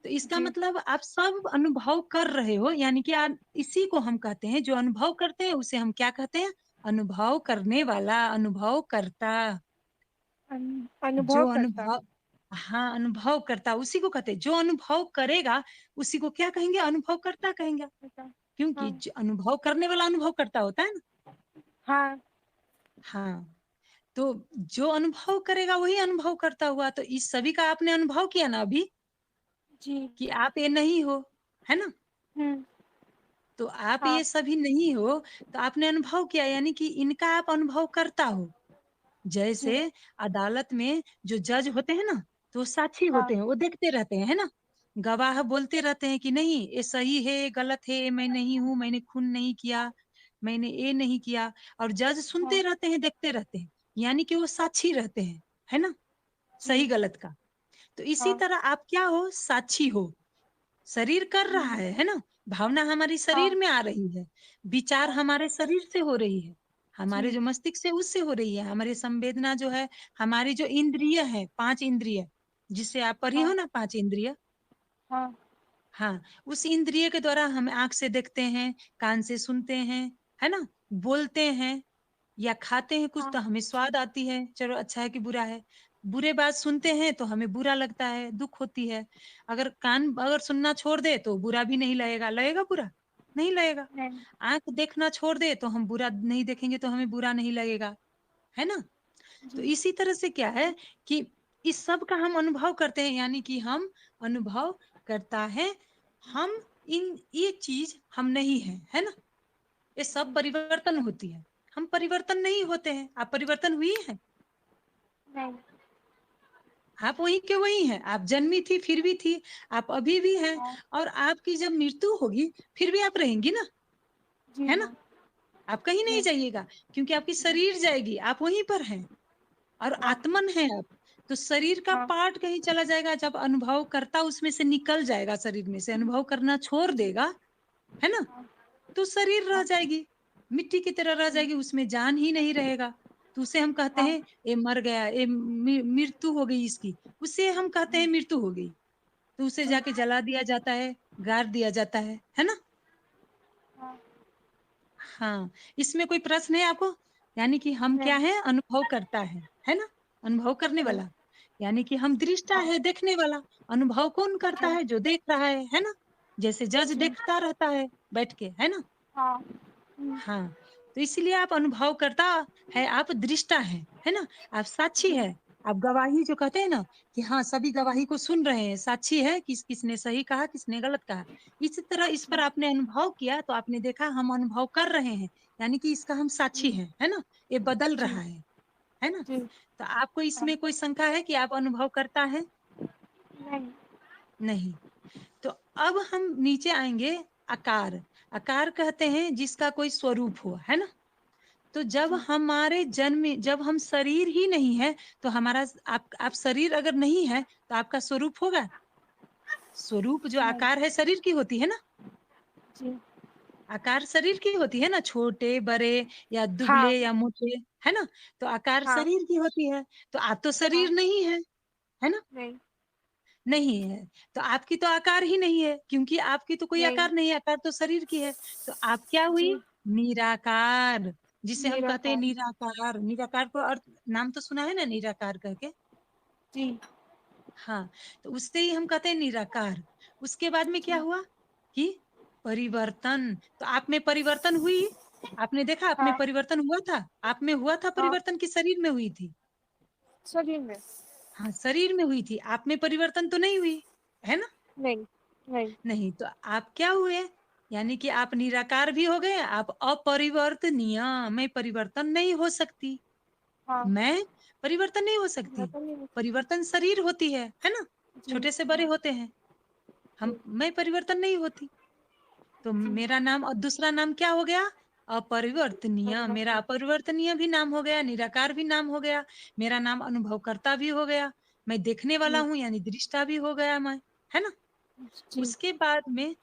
तो इसका जी, मतलब आप सब अनुभव कर रहे हो, यानी कि आप, इसी को हम कहते हैं, जो अनुभव करते हैं उसे हम क्या कहते हैं? अनुभव करने वाला, अनुभव करता। अनुभव जो करता। अनुभव, हाँ, अनुभव करता उसी को कहते हैं। जो अनुभव करेगा उसी को क्या कहेंगे? अनुभव करता कहेंगे। बता क्योंकि हाँ, अनुभव करने वाला अनुभव करता होता है ना। हाँ, हाँ, तो जो अनुभव करेगा वही अनुभव करता हुआ। तो इस सभी का आपने अनुभव किया ना अभी, जी, कि आप ये नहीं हो, है ना? हुँ, तो आप हाँ, ये सभी नहीं हो, तो आपने अनुभव किया, यानी कि इनका आप अनुभव करता हो। जैसे जी, अदालत में जो जज होते हैं ना, तो वो साक्षी हाँ, होते हैं, वो देखते रहते हैं, है ना? गवाह बोलते रहते हैं कि नहीं ये सही है, ये गलत है, मैं नहीं हूँ, मैंने खून नहीं किया, मैंने ये नहीं किया। और जज हाँ, सुनते रहते हैं, देखते रहते हैं, यानी कि वो साक्षी रहते हैं, है ना? सही जी, गलत का। तो इसी हाँ, तरह आप क्या हो? साक्षी हो। शरीर कर रहा हुँ, है ना? भावना हमारी शरीर हाँ, में आ रही है, विचार हाँ, हमारे शरीर से हो रही है, हमारे जी, जो मस्तिष्क से उससे हो रही है, हमारी संवेदना जो है, हमारी जो इंद्रिय है, 5 इंद्रिय, जिससे आप पढ़ी हो हाँ, ना 5 इंद्रिय, हाँ, हाँ, उस इंद्रिय के द्वारा हम आँख से देखते हैं, कान से सुनते हैं, है ना? बोलते हैं या खाते हैं कुछ हाँ, तो हमें स्वाद आती है, चलो अच्छा है कि बुरा है। बुरे बात सुनते हैं तो हमें बुरा लगता है, दुःख होती है। अगर कान अगर सुनना छोड़ दे तो बुरा भी नहीं लगेगा, लगेगा बुरा? नहीं लगेगा। नहीं, आँख देखना छोड़ दे तो हम बुरा नहीं देखेंगे तो हमें बुरा नहीं लगेगा, है ना? तो जी, इसी तरह से क्या है कि इस सब का हम अनुभव करते हैं, यानी कि हम अनुभव करता है। हम इन ये चीज़ हम नहीं हैं, है ना? ये सब जी, परिवर्तन होती है। हम परिवर्तन नहीं होते हैं। आप परिवर्तन हुई हैं? नहीं, आप वहीं के वहीं हैं। आप जन्मी थी, फिर भी थी, आप अभी भी हैं, हाँ, और आपकी जब मृत्यु होगी, फिर भी आप रहेंगी ना, जी है ना? हाँ, आप कहीं नहीं जी, जाइएगा, क्योंकि आपकी जी, शरीर जाएगी, आप वहीं पर हैं और हाँ, आत्मन हैं आप। तो शरीर का हाँ, पार्ट कहीं चला जाएगा, जब अनुभव करता उसमें से निकल जाएगा, शरीर में से अनुभव करना छोड़ जी, देगा, है ना? हाँ, तो शरीर रह हाँ, जाएगी। मिट्टी की तरह रह हुँ, जाएगी, उसमें जान ही नहीं रहेगा। तो उसे हम कहते हाँ, हैं ये मर गया, ये मृत्यु हो गई इसकी, उसे हम कहते हैं मृत्यु हो गई। तो उसे जी, जाके जला दिया जाता है, गाड़ दिया जाता है ना? हाँ, हाँ, इसमें कोई प्रश्न है आपको? यानी कि हम क्या नहीं, हैं? अनुभव करता है ना? अनुभव करने जी, वाला। यानी कि हम दृष्टा हाँ, है, देखने वाला। अनुभव कौन करता जी, है? जो देख रहा है ना? जैसे जज जी, देखता रहता है बैठ के, है ना? हाँ, हुँ, हाँ, तो इसीलिए आप अनुभवकर्ता है, आप दृष्टा है ना? आप साक्षी जी, है, आप गवाही जो कहते हैं ना कि हाँ, सभी हुँ, गवाही को सुन रहे हैं, साक्षी है किसने सही कहा, किसने गलत कहा। इसी तरह इस पर जी, आपने अनुभव किया तो आपने देखा हम अनुभव कर रहे हैं, यानी कि इसका हम साक्षी हुँ, है ना? ये बदल जी, रहा है ना? जी, तो आपको हाँ, इसमें कोई शंका है कि आप अनुभव करता है? नहीं, नहीं। तो अब हम नीचे आएँगे आकार। आकार कहते हैं जिसका कोई स्वरूप हो, है ना? तो जब जी, हमारे जन्म में जब हम शरीर ही नहीं है, तो हमारा आप शरीर अगर नहीं है, तो आपका स्वरूप होगा? स्वरूप जो नहीं, आकार है शरीर की होती है ना? जी, आकार शरीर की होती है ना, छोटे, बड़े या दुबले हाँ, या मोटे, है ना? तो आकार हाँ, शरीर की होती है। तो आप तो शरीर हाँ, नहीं है ना? नहीं, नहीं है। तो आपकी तो आकार ही नहीं है, क्योंकि आपकी तो कोई नहीं, आकार नहीं है, आकार तो शरीर की है। तो आप क्या हुई? जी, निराकार, जिसे हम कहते हैं निराकार, निराकार। निराकार को अर्थ नाम तो सुना है ना निराकार करके? जी, हाँ, तो उससे ही हम कहते हैं निराकार। उसके बाद में क्या जी, हुआ कि परिवर्तन, तो आप में परिवर्तन हुई? आपने देखा आप में हाँ, परिवर्तन हुआ था? आप में हुआ था हाँ, परिवर्तन कि शरीर में हुई थी? शरीर में, हाँ, शरीर में हुई थी, आप में परिवर्तन तो नहीं हुई, है ना? नहीं, नहीं, नहीं, तो आप क्या हुए? यानी कि आप निराकार भी हो गए, आप अपरिवर्तनीय, मैं परिवर्तन नहीं हो सकती। हाँ, मैं परिवर्तन नहीं हो सकती। पता नहीं मुझे, परिवर्तन शरीर होती है ना? जी, छोटे से बड़े हाँ, होते हैं। हम जी, मैं परिवर्तन नहीं होती। तो जी, मेरा नाम और दूसरा नाम क्या हो गया? अपरिवर्तनीय। मेरा परिवर्तन, अपरिवर्तनीय भी नाम हो गया, निराकार भी नाम हो गया। मेरा नाम अनुभवकर्ता भी हो गया। मैं देखने वाला जी, हूँ यानी दृष्टा भी हो गया मैं, है ना? जी, उसके बाद में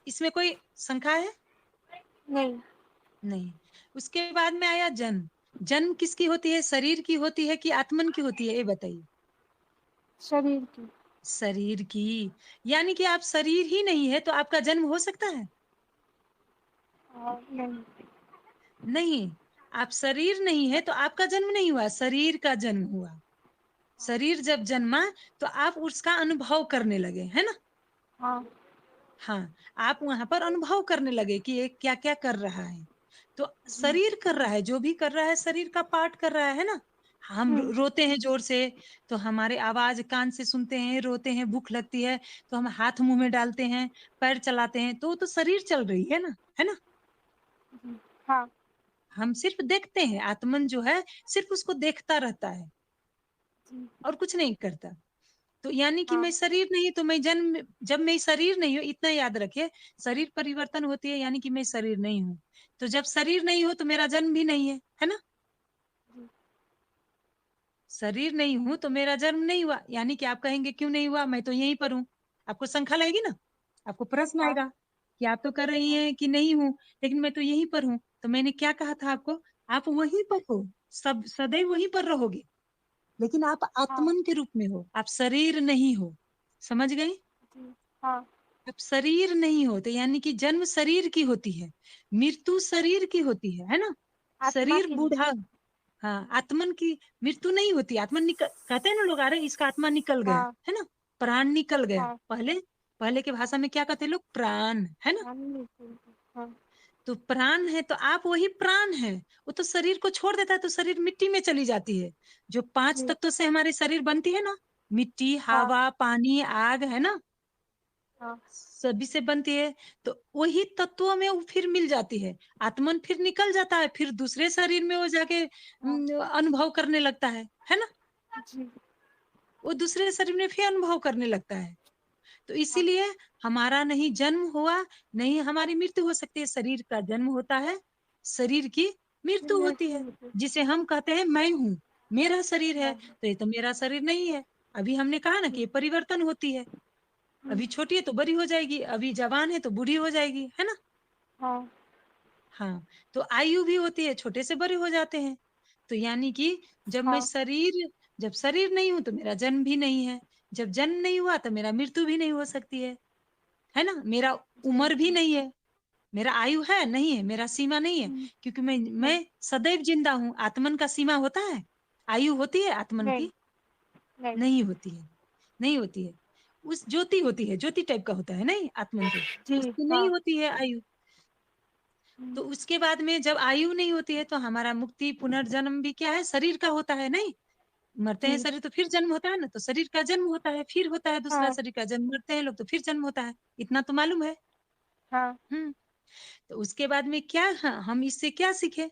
इसमें कोई शंका है? नहीं, नहीं। उसके बाद में आया जन्म। जन्म किसकी होती है? शरीर की होती है कि आत्मन की होती है? ये बताइए। शरीर की, शरीर की। यानी कि आप शरीर ही नहीं है तो आपका जन्म हो सकता है? नहीं, नहीं। आप शरीर नहीं है तो आपका जन्म नहीं हुआ, शरीर का जन्म हुआ। शरीर जब जन्मा तो आप उसका अनुभव करने लगे, है ना? हाँ, हाँ, आप वहाँ पर अनुभव करने लगे कि ये क्या-क्या कर रहा है। तो जी, शरीर कर रहा है, जो भी कर रहा है शरीर का पार्ट कर रहा है ना? हम हुँ, रोते हैं ज़ोर से, तो हमारे आवाज़ कान से सुनते हैं, रोते हैं, भूख लगती है, तो हम हाथ मुँह में डालते हैं, पैर चलाते हैं, तो वो तो शरीर चल रही है ना? जी, हाँ, हम सिर्फ़ देखते हैं, आत्मन जो है सिर्फ़ उसको देखता रहता है जी, और कुछ नहीं करता। तो यानी कि हाँ, मैं शरीर नहीं तो मैं जब मैं शरीर नहीं हूँ, इतना याद रखिए, शरीर परिवर्तन होती है यानी कि मैं शरीर नहीं हूँ। तो जब शरीर नहीं हो तो मेरा जन्म भी नहीं है ना? जी, शरीर नहीं हूँ तो मेरा जन्म नहीं हुआ, यानी कि आप कहेंगे क्यों नहीं हुआ? मैं तो यहीं पर हूँ। आपको शंका लगेगी ना? आपको प्रश्न हाँ, आएगा कि आप तो कह रही हाँ, हैं कि नहीं हूँ, लेकिन मैं तो यहीं पर हूँ। तो मैंने क्या कहा था आपको? आप वहीं पर हो, सब सदैव वहीं पर रहोगे, लेकिन आप हाँ, आत्मन के रूप में हो, आप शरीर नहीं हो। समझ गए? जी, हाँ, आप शरीर नहीं होते यानी कि जन्म शरीर की होती है, मृत्यु शरीर की होती है ना? आत्मा शरीर की नहीं, बूढ़ा हाँ, आत्मन की मृत्यु नहीं होती, आत्मन निकल कहते हैं ना लोग अरे इसका आत्मा निकल गया, हाँ, है ना? प्राण निकल गया। हाँ, पहले पहले के भाषा में क्या कहते हैं लोग? प्राण, है ना? ध्यान नहीं देते, हाँ, तो प्राण है तो आप वही प्राण हैं। वो तो शरीर को छोड़ देता है तो शरीर मिट्टी में चली जाती है। जो 5 जी, तत्वों से हमारे शरीर बनती है ना, मिट्टी, हाँ, हवा, पानी, आग, है ना? हाँ, सभी से बनती है, तो वही तत्वों में वो फिर मिल जाती है। आत्मन फिर निकल जाता है, फिर दूसरे शरीर में वो जाके हाँ, अनुभव करने लगता है ना? जी, वो दूसरे शरीर में फिर अनुभव करने लगता है। तो हाँ, इसीलिए हमारा नहीं जन्म हुआ, नहीं हमारी मृत्यु हो सकती है। शरीर का जन्म होता है, शरीर की मृत्यु होती मृत्यु है, होती, जिसे हम कहते हैं मैं हूँ, मेरा शरीर है, मैं हूँ, तो ये तो मेरा शरीर नहीं है। अभी हमने कहा ना कि जी, ये परिवर्तन होती है। हुँ, अभी छोटी है तो बड़ी हो जाएगी, अभी जवान है तो बूढ़ी हो जाएगी, है ना? हाँ, हाँ, तो आयु भी होती है, छोटे से बड़े हो जाते हैं। तो यानी कि हाँ, जब शरीर नहीं हूँ तो मेरा जन्म भी नहीं है, जब जन्म नहीं हुआ तो मेरा मृत्यु भी नहीं हो सकती है ना? मेरा जी, उम्र भी हाँ। नहीं है, मेरा आयु है, नहीं है, मेरा सीमा नहीं है, हुँ, क्योंकि नहीं, मैं सदैव ज़िंदा हूँ। आत्मन का सीमा होता है? आयु होती है आत्मन नहीं, की? नहीं। नहीं होती है, नहीं होती है। उस ज्योति होती है, ज्योति टाइप का होता है नहीं आत्मन तो, जी, उसकी नहीं हाँ। होती है आयु। हुँ, तो उसके बाद में जब आयु नहीं होती है तो हमारा मुक्ति पुनर्जन्म भी क्या है? शरीर का होता है नहीं? मरते हैं जी, शरीर तो फिर जन्म होता है ना, तो शरीर का जन्म होता है, फिर होता है दूसरा हाँ, शरीर का जन्म, मरते हैं लोग तो फिर जन्म होता है। इतना तो मालूम है। हाँ, हुँ। तो उसके बाद में क्या हम इससे क्या सीखे?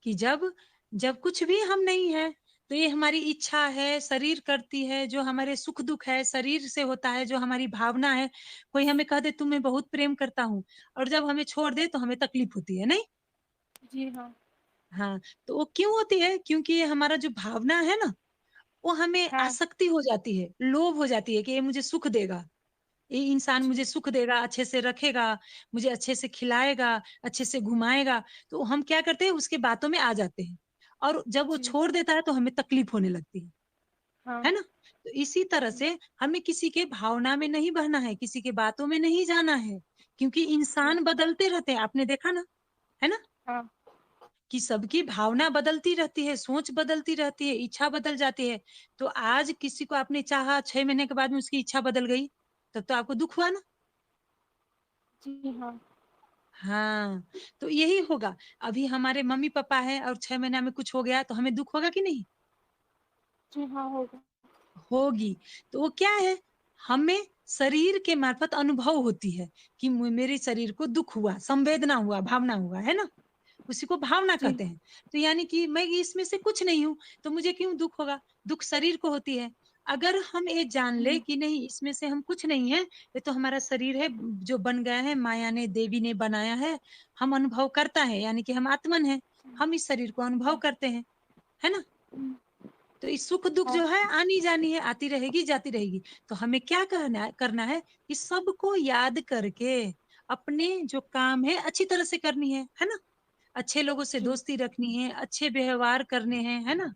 कि जब जब कुछ भी हम नहीं है, तो ये हमारी इच्छा है, शरीर करती है, जो हमारे सुख-दुःख है, शरीर से होता है, जो हमारी भावना है। कोई हमें कह दे, "तुम मैं बहुत प्रेम करता हूँ" और जब हमें छोड़ दे, तो हमें तकलीफ होती है, नहीं? जी, हाँ, हाँ, तो वो क्यों होती है? क्योंकि ये हमारा जो भावना है ना, वो हमें हाँ, आसक्ति हो जाती है, लोभ हो जाती है कि ये मुझे सुख देगा, ये इंसान जी, मुझे सुख देगा, अच्छे से रखेगा, मुझे अच्छे से खिलाएगा, अच्छे से घुमाएगा। तो हम क्या करते हैं, उसकी बातों में आ जाते हैं और जब वो जी, छोड़ देता है, तो हमें तकलीफ होने लगती हाँ, है ना? तो इसी तरह जी, से हमें किसी के भावना में नहीं बहना है, किसी की बातों में नहीं जाना है, क्योंकि जी, इंसान बदलते रहते हैं, आपने देखा ना, है ना? हाँ, कि सबकी भावना बदलती रहती है, सोच बदलती रहती है, इच्छा बदल जाती है। तो आज किसी को आपने चाहा, 6 महीने के बाद में उसकी इच्छा बदल गई, तब तो आपको दुःख हुआ ना? जी, हाँ, हाँ, तो यही होगा। अभी हमारे मम्मी-पापा हैं और 6 महीना में कुछ हो गया, तो हमें दुःख होगा कि नहीं? जी, हाँ, होगा। होगी। तो वो क्या है, हमें शरीर के मार्फत अनुभव होती है कि मेरे शरीर को दुःख हुआ, संवेदना हुआ, भावना हुआ, है ना? उसी को भावना जी, कहते हैं। तो यानी कि मैं इसमें से कुछ नहीं हूँ, तो मुझे क्यों दुःख होगा? दुःख शरीर को होती है। अगर हम ये जान लें हुँ, कि नहीं, इसमें से हम कुछ नहीं है, ये तो हमारा शरीर है जो बन गया है, माया ने, देवी ने बनाया है, हम अनुभव करता है, यानी कि हम आत्मन हैं, हम इस शरीर को अनुभव हाँ, करते हैं, है ना? हुँ, तो इस सुख-दुःख हाँ, जो है आनी-जानी है, आती रहेगी, जाती रहेगी। तो हमें क्या करना है कि सबको याद करके अपने जो काम है अच्छी तरह से करनी है ना? अच्छे लोगों से जी, दोस्ती रखनी है, अच्छे व्यवहार करने हैं, है ना?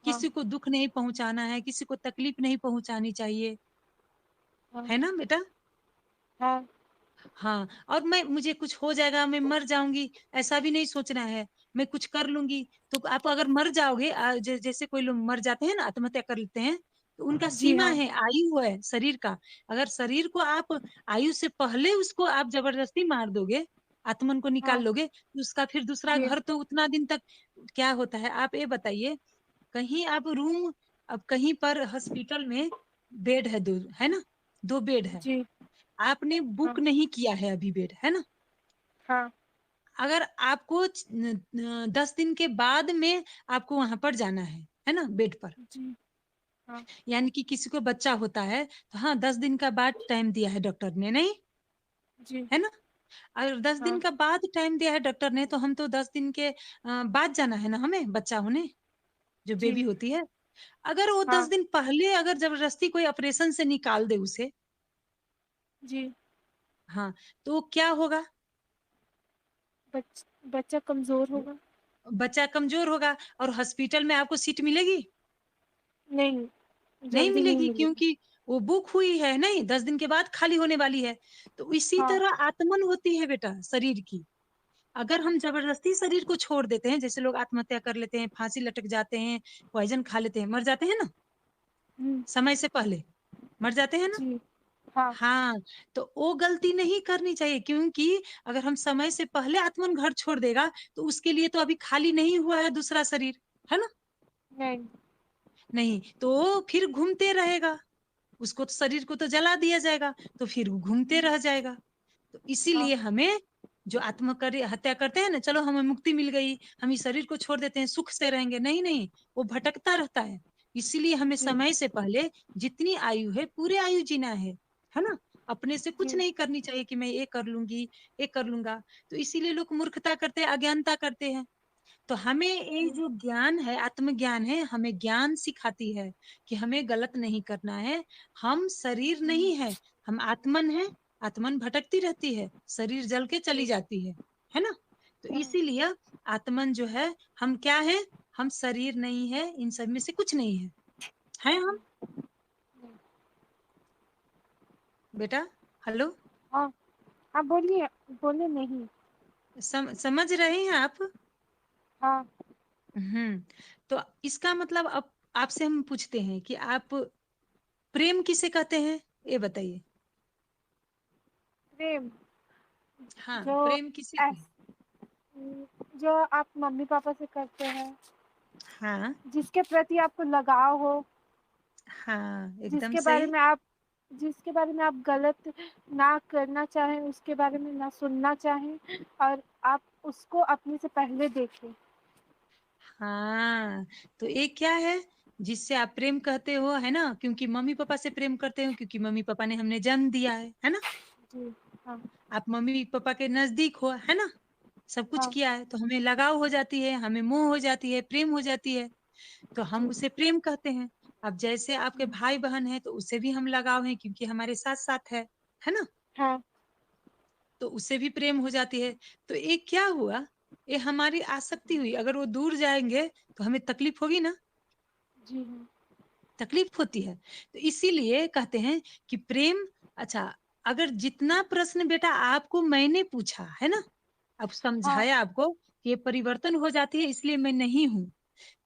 हाँ, किसी को दुःख नहीं पहुँचाना है, किसी को तकलीफ नहीं पहुँचानी चाहिए, हाँ, है ना बेटा? हाँ, हाँ, और मुझे कुछ हो जाएगा, मैं मर जाऊँगी, ऐसा भी नहीं सोचना है। मैं कुछ कर लूँगी, तो आप अगर मर जाओगे जैसे कोई लोग मर जाते हैं ना, आत्महत्या कर लेते हैं, तो उनका जी, सीमा हाँ, है, आयु है शरीर का। अगर शरीर को आप आयु से पहले उसको आप ज़बरदस्ती मार दोगे, आत्मन को निकाल हाँ, लोगे, तो उसका फिर दूसरा जी, घर तो उतना दिन तक क्या होता है, आप ये बताइए, कहीं आप रूम अब कहीं पर हॉस्पिटल में बेड है 2, है ना? 2 बेड है। जी, आपने बुक हाँ, नहीं किया है अभी बेड, है ना? हाँ, अगर आपको 10 दिन के बाद में आपको वहाँ पर जाना है ना? बेड पर। जी, हाँ, यानी कि किसी को बच्चा होता है, तो हाँ, 10 दिन का बाद टाइम दिया है डॉक्टर ने, नहीं? जी, है ना? अगर 10 दिन हाँ, का बाद टाइम दिया है डॉक्टर ने, तो हम तो 10 दिन के बाद जाना है ना हमें बच्चा होने, जो बेबी जी, होती है। अगर वो 10 हाँ, दिन पहले अगर ज़बरदस्ती कोई ऑपरेशन से निकाल दे उसे, जी, हाँ, तो क्या होगा? बच्चा कमज़ोर होगा? बच्चा कमज़ोर होगा और हॉस्पिटल में आपको सीट मिलेगी? नहीं, नहीं जल्दी नहीं मिलेगी, मिलेगी। क्योंकि वो बुक हुई है नहीं, 10 दिन के बाद खाली होने वाली है। तो इसी हाँ, तरह आत्मन होती है बेटा शरीर की। अगर हम ज़बरदस्ती शरीर को छोड़ देते हैं, जैसे लोग आत्महत्या कर लेते हैं, फांसी लटक जाते हैं, पॉइज़न खा लेते हैं, मर जाते हैं ना, हुँ, समय से पहले, मर जाते हैं ना? जी, हाँ, हाँ, तो वो गलती नहीं करनी चाहिए, क्योंकि अगर हम समय से पहले आत्मन घर छोड़ देगा, तो उसके लिए तो अभी खाली नहीं हुआ है दूसरा शरीर, है ना? नहीं, नहीं, तो वो फिर घूमते रहेगा। उसको तो शरीर को तो जला दिया जाएगा, तो फिर वो घूमते हुँ, रह जाएगा। तो हाँ, इसीलिए हमें जो आत्मकर्य हत्या करते हैं ना, चलो हमें मुक्ति मिल गई, हम इस शरीर को छोड़ देते हैं, सुख से रहेंगे। नहीं, नहीं, वो भटकता रहता है। इसीलिए हमें जी, समय से पहले जितनी आयु है, पूरे आयु जीना है ना? अपने से कुछ जी, नहीं करनी चाहिए कि मैं ये कर लूँगी, ये कर लूँगा। तो इसीलिए लोग मूर्खता करते हैं, अज्ञानता करते हैं। तो हमें ये जी, जो ज्ञान है, आत्मज्ञान है, हमें ज्ञान सिखाती है कि हमें गलत नहीं करना है। हम शरीर हुँ, नहीं है, हम आत्मन हैं, आत्मन भटकती रहती है, शरीर जल के चली जी, जाती है ना? तो हाँ, इसीलिए आत्मन जो है, हम क्या है, हम शरीर नहीं है, इन सब में से कुछ नहीं है हम। नहीं। बेटा, हेलो, हाँ, हाँ, बोलिए, बोले नहीं। समझ रहे हैं आप? हाँ, हम्म। तो इसका मतलब अब आपसे हम पूछते हैं कि आप प्रेम किसे कहते हैं, ये बताइए। प्रेम हाँ, जो प्रेम किसे ऐस जो आप मम्मी-पापा से करते हैं, हाँ, जिसके प्रति आपको लगाव हो, हाँ, एकदम जिसके बारे सही। में आप जिसके बारे में आप गलत ना करना चाहें, उसके बारे में ना सुनना चाहें और आप उसको अपने से पहले देखें। हाँ, तो ये क्या है, जिससे आप प्रेम कहते हो, है ना? क्योंकि मम्मी पापा से प्रेम करते हो, क्योंकि मम्मी पापा ने हमने जन्म दिया है ना? जी, हाँ, आप मम्मी पापा के नजदीक हो, है ना? सब कुछ हाँ, किया है, तो हमें लगाव हो जाती है, हमें मोह हो जाती है, प्रेम हो जाती है, तो हम जी, उसे प्रेम कहते हैं। अब जैसे आपके हुँ, भाई बहन है, तो उससे भी हम लगाव है, क्योंकि हमारे साथ साथ है ना? हाँ, तो उससे भी प्रेम हो जाती है। तो ये क्या हुआ, ये हमारी आसक्ति हुई, अगर वो दूर जाएंगे तो हमें तकलीफ होगी ना, जी, हाँ, तकलीफ होती है। तो इसीलिए कहते हैं कि प्रेम, अच्छा, अगर जितना प्रश्न बेटा आपको मैंने पूछा है ना, अब हाँ, समझाया आपको कि ये परिवर्तन हो जाती है, इसलिए मैं नहीं हूँ,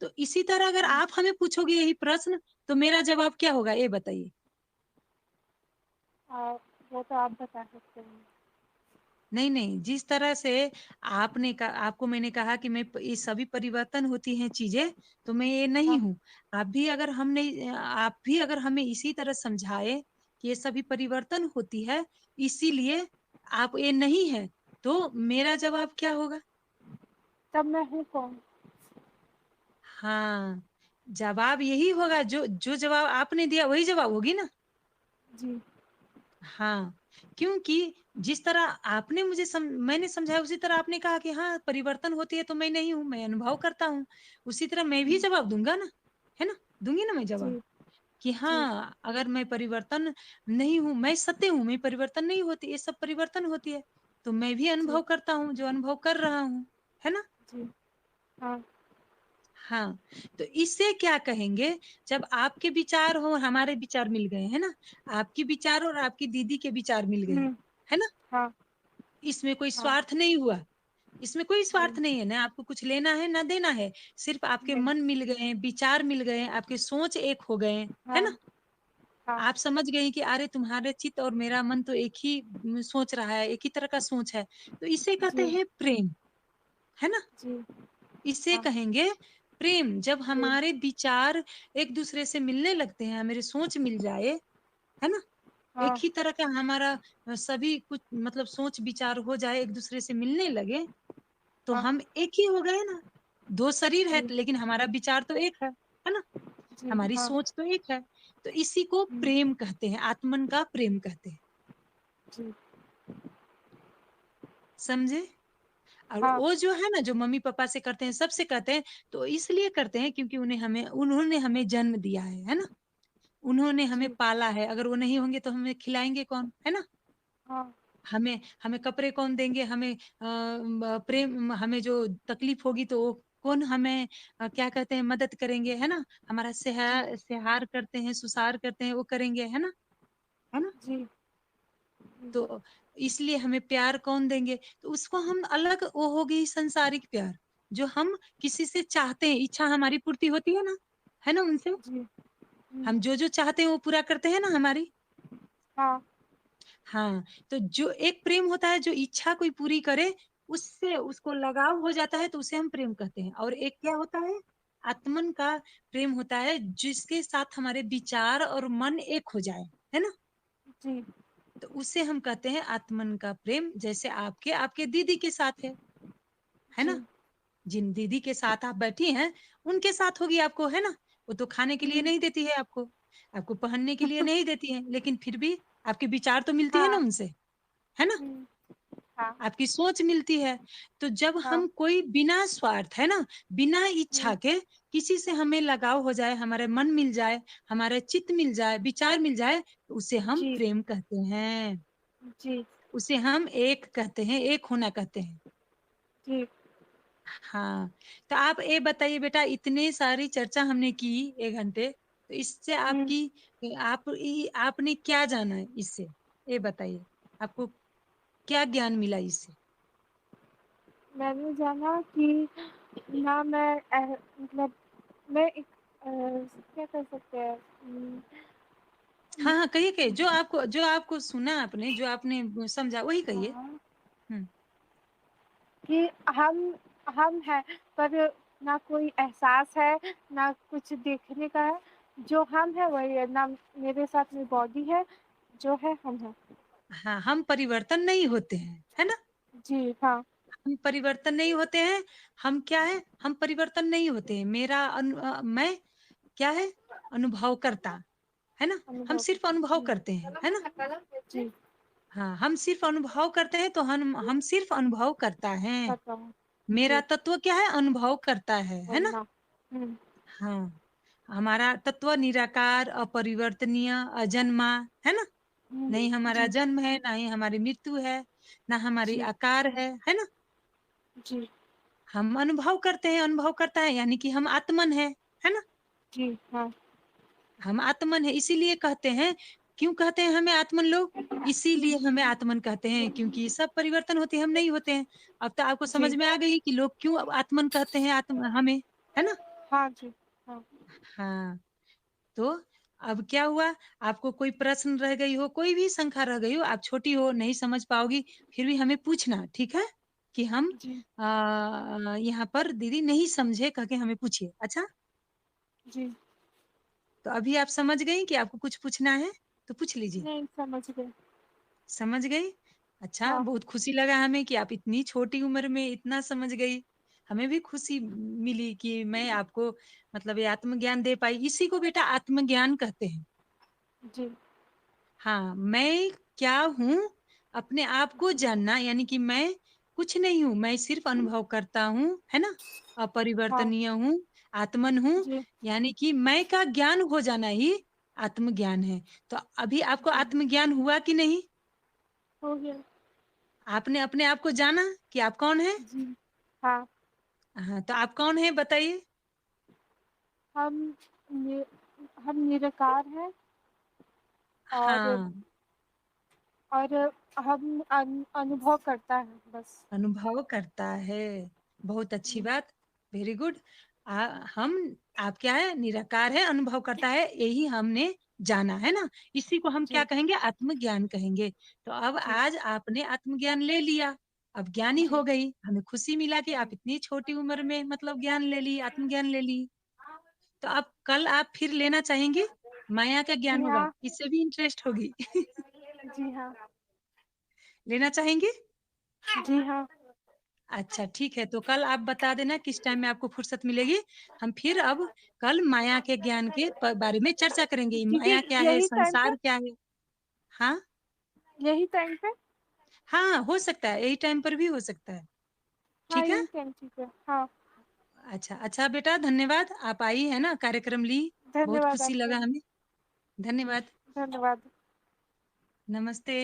तो इसी तरह अगर हुँ, आप हमें पूछोगे यही प्रश्न, तो मेरा जवाब क्या होगा, ये बताइए। वो तो आप बता सकते हैं। नहीं नहीं, जिस तरह से आपने कहा, आपको मैंने कहा कि ये सभी परिवर्तन होती हैं चीजें, तो मैं ये नहीं हाँ, हूँ। आप भी अगर हमें इसी तरह समझाए कि ये सभी परिवर्तन होती है, इसीलिए आप ये नहीं है, तो मेरा जवाब क्या होगा? तब मैं हूँ कौन? हाँ, जवाब यही होगा, जो जो जवाब आपने दिया वही जवाब होगी ना। जी, हाँ, क्योंकि जिस तरह आपने मैंने समझाया, उसी तरह आपने कहा कि हाँ, परिवर्तन होती है तो मैं नहीं हूँ, मैं अनुभव करता हूँ। उसी तरह मैं भी हुँ, जवाब दूंगा ना, है ना? दूंगी ना मैं जवाब जी, कि जी, हाँ, अगर मैं परिवर्तन नहीं हूँ, मैं सत्य हूँ, मैं परिवर्तन नहीं होती, ये सब परिवर्तन होती है, तो मैं भी जी, अनुभव करता हूँ, जो अनुभव कर रहा हूँ, है ना? जी, हाँ, हाँ, तो इससे क्या कहेंगे, जब आपके विचार हो और हमारे विचार मिल गए, है ना? आपके विचार और आपकी दीदी के विचार मिल गए, हुँ, है ना? हाँ, इसमें कोई हाँ, स्वार्थ नहीं हुआ, इसमें कोई जी, स्वार्थ नहीं है, ना आपको कुछ लेना है ना देना है, सिर्फ आपके नहीं, मन मिल गए, विचार मिल गए, आपके सोच एक हो गए, है हाँ, ना? हाँ, आप समझ गए कि अरे तुम्हारे चित्त और मेरा मन तो एक ही सोच रहा है, एक ही तरह का सोच है, तो इसे कहते जी, हैं प्रेम, है ना? जी, इसे हाँ, कहेंगे प्रेम, जब जी, हमारे विचार एक दूसरे से मिलने लगते हैं, मेरी सोच मिल जाए, है ना? एक हाँ, ही तरह का हमारा सभी कुछ मतलब सोच विचार हो जाए, एक दूसरे से मिलने लगे, तो हाँ, हम एक ही हो गए ना। दो शरीर है, जी, लेकिन हमारा विचार तो एक है ना? जी, हमारी हाँ, सोच तो एक है। तो इसी को हुँ, प्रेम कहते हैं, आत्मन का प्रेम कहते हैं। जी, समझे? और हाँ, वो जो है ना, जो मम्मी पापा से करते हैं, सबसे कहते हैं, तो इसलिए करते हैं क्योंकि उन्होंने हमें जन्म दिया है ना? उन्होंने हमें जी, पाला है, अगर वो नहीं होंगे तो हमें खिलाएंगे कौन, है ना? हाँ, हमें हमें कपड़े कौन देंगे, हमें प्रेम, हमें जो तकलीफ होगी तो वो कौन हमें क्या कहते हैं, मदद करेंगे, है ना? हमारा जी, सेहार करते हैं, सुसार करते हैं, वो करेंगे, है ना? है ना? जी, हुँ, तो इसलिए हमें प्यार कौन देंगे, तो उसको हम अलग, वो हो गई संसारिक प्यार, जो हम किसी से चाहते हैं, इच्छा हमारी पूर्ति होती है ना उनसे, जी, हुँ, हम जो जो चाहते हैं वो पूरा करते हैं ना हमारी। हाँ, हाँ, तो जो एक प्रेम होता है, जो इच्छा कोई पूरी करे, उससे उसको लगाव हो जाता है, तो उसे हम प्रेम कहते हैं। और एक क्या होता है, आत्मन का प्रेम होता है, जिसके साथ हमारे विचार और मन एक हो जाए, है ना? जी, तो उसे हम कहते हैं आत्मन का प्रेम। जैसे आपके आपके दीदी के साथ है जी, ना? जिन दीदी के साथ आप बैठी हैं, उनके साथ होगी आपको, है ना? वो तो खाने के लिए हुँ, नहीं देती है आपको, आपको पहनने के लिए नहीं देती है, लेकिन फिर भी आपके विचार तो मिलती है ना हाँ, उनसे, है ना? हुँ, हाँ, आपकी सोच मिलती है। तो जब हाँ, हम कोई बिना स्वार्थ, है ना, बिना इच्छा हुँ, के किसी से हमें लगाव हो जाए, हमारे मन मिल जाए, हमारे चित्त मिल जाए, विचार मिल जाए, तो उसे हम जी, प्रेम कहते हैं। जी, उसे हम एक कहते हैं, एक होना कहते हैं। जी। हाँ, तो आप ये बताइए बेटा इतने सारी चर्चा हमने की 1 घंटे, तो इससे हुँ, आपने क्या जाना है इससे? ये बताइए, आपको क्या ज्ञान मिला इससे? मैंने जाना कि ना मैं मतलब मैं एक क्या कर सकते हैं हाँ, हाँ, कहिए जो आपको सुना आपने, जो आपने समझा वही कहिए। हाँ, हुँ। कि हम हैं, पर ना कोई एहसास है, ना कुछ देखने का है। जो हम हैं वही है, ना मेरे साथ में बॉडी है, जो है हम हैं। हाँ, हम परिवर्तन नहीं होते हैं, है ना? जी, हाँ, हम परिवर्तन नहीं होते हैं, हम क्या है? हम परिवर्तन नहीं होते हैं। मैं क्या है? अनुभवकर्ता, है ना? हम अनुभव सिर्फ़ अनुभव जी, करते हैं, है ना? जी, हाँ, हम सिर्फ़ अनुभव करते हैं तो हम सिर्फ़ अनुभव करता हैं। करता हूँ। मेरा जी, तत्व क्या है? अनुभव करता है ना? वरना हुँ, हाँ, हमारा तत्व निराकार, अपरिवर्तनीय, अजन्मा, है ना? हुँ, नहीं हमारा जी, जन्म है, ना ही हमारी मृत्यु है, ना हमारी जी, आकार है ना? जी, हम अनुभव करते हैं, अनुभव करता है यानी कि हम आत्मन है ना? जी, हाँ, हम आत्मन है इसीलिए कहते हैं क्यों कहते हैं हमें आत्मन लोग? इसीलिए हमें आत्मन कहते हैं क्योंकि सब परिवर्तन होते हैं, हम नहीं होते हैं। अब तो आपको समझ जी, में आ गई कि लोग क्यों आत्मन कहते हैं हमें, है ना? हाँ जी, हाँ, हाँ, तो अब क्या हुआ? आपको कोई प्रश्न रह गई हो, कोई भी शंका रह गई हो, आप छोटी हो, नहीं समझ पाओगी, फिर भी हमें पूछना, ठीक है? कि हम जी, यहाँ पर दीदी नहीं समझे कह के हमें पूछिए, अच्छा? जी, तो अभी आप समझ गई कि आपको कुछ पूछना है? तो पूछ लीजिए। नहीं समझ गए। समझ गई? अच्छा, हाँ, बहुत खुशी लगा हमें कि आप इतनी छोटी उम्र में इतना समझ गई। हमें भी खुशी मिली कि मैं आपको मतलब ये आत्मज्ञान दे पाई। इसी को बेटा आत्मज्ञान कहते हैं। जी, हाँ, मैं क्या हूँ? अपने आप को जानना यानी कि मैं कुछ नहीं हूँ, मैं सिर्फ़ अनुभव करता हूँ, है ना? हाँ, अपरिवर्तनीय हूँ, आत्मन हूँ, जी, यानी कि मैं का ज्ञान हो जाना ही आत्मज्ञान है। तो अभी आपको जी, आत्मज्ञान हुआ कि नहीं? हो गया। आपने अपने आप को जाना कि आप कौन हैं? जी, हाँ, हाँ, तो आप कौन हैं बताइए? हम नि हम निराकार हैं और हाँ, और हम अनुभव करता है बस। अनुभव करता है। बहुत अच्छी हुँ, बात, वेरी गुड। हम आप क्या है? निराकार है, अनुभव करता है, यही हमने जाना, है ना? इसी को हम क्या जी, कहेंगे? आत्मज्ञान कहेंगे। तो अब जी, आज आपने आत्मज्ञान ले लिया, अब ज्ञानी जी, हो गई। हमें खुशी मिला कि आप जी, इतनी छोटी उम्र में मतलब ज्ञान ले ली, आत्मज्ञान ले ली। तो अब कल आप फिर लेना चाहेंगी? माया का ज्ञान जी होगा, हाँ, इससे भी इंटरेस्ट होगी। जी हाँ, लेना चाहेंगी? जी हाँ, अच्छा ठीक है, तो कल आप बता देना किस टाइम में आपको फुर्सत मिलेगी। हम फिर अब कल माया के ज्ञान के बारे में चर्चा करेंगे। ठीक है, माया क्या है? यही टाइम पे संसार क्या है? हाँ? यही टाइम पे? हाँ, हो सकता है, यही टाइम पर भी हो सकता है। हाँ, ठीक है? यही टाइम ठीक है। हाँ, अच्छा, अच्छा बेटा धन्यवाद। आप आई है ना, कार्यक्रम ली, बहुत धन्यवाद खुशी आपका लगा भी। हमें। जी, धन्यवाद। धन्यवाद। नमस्ते।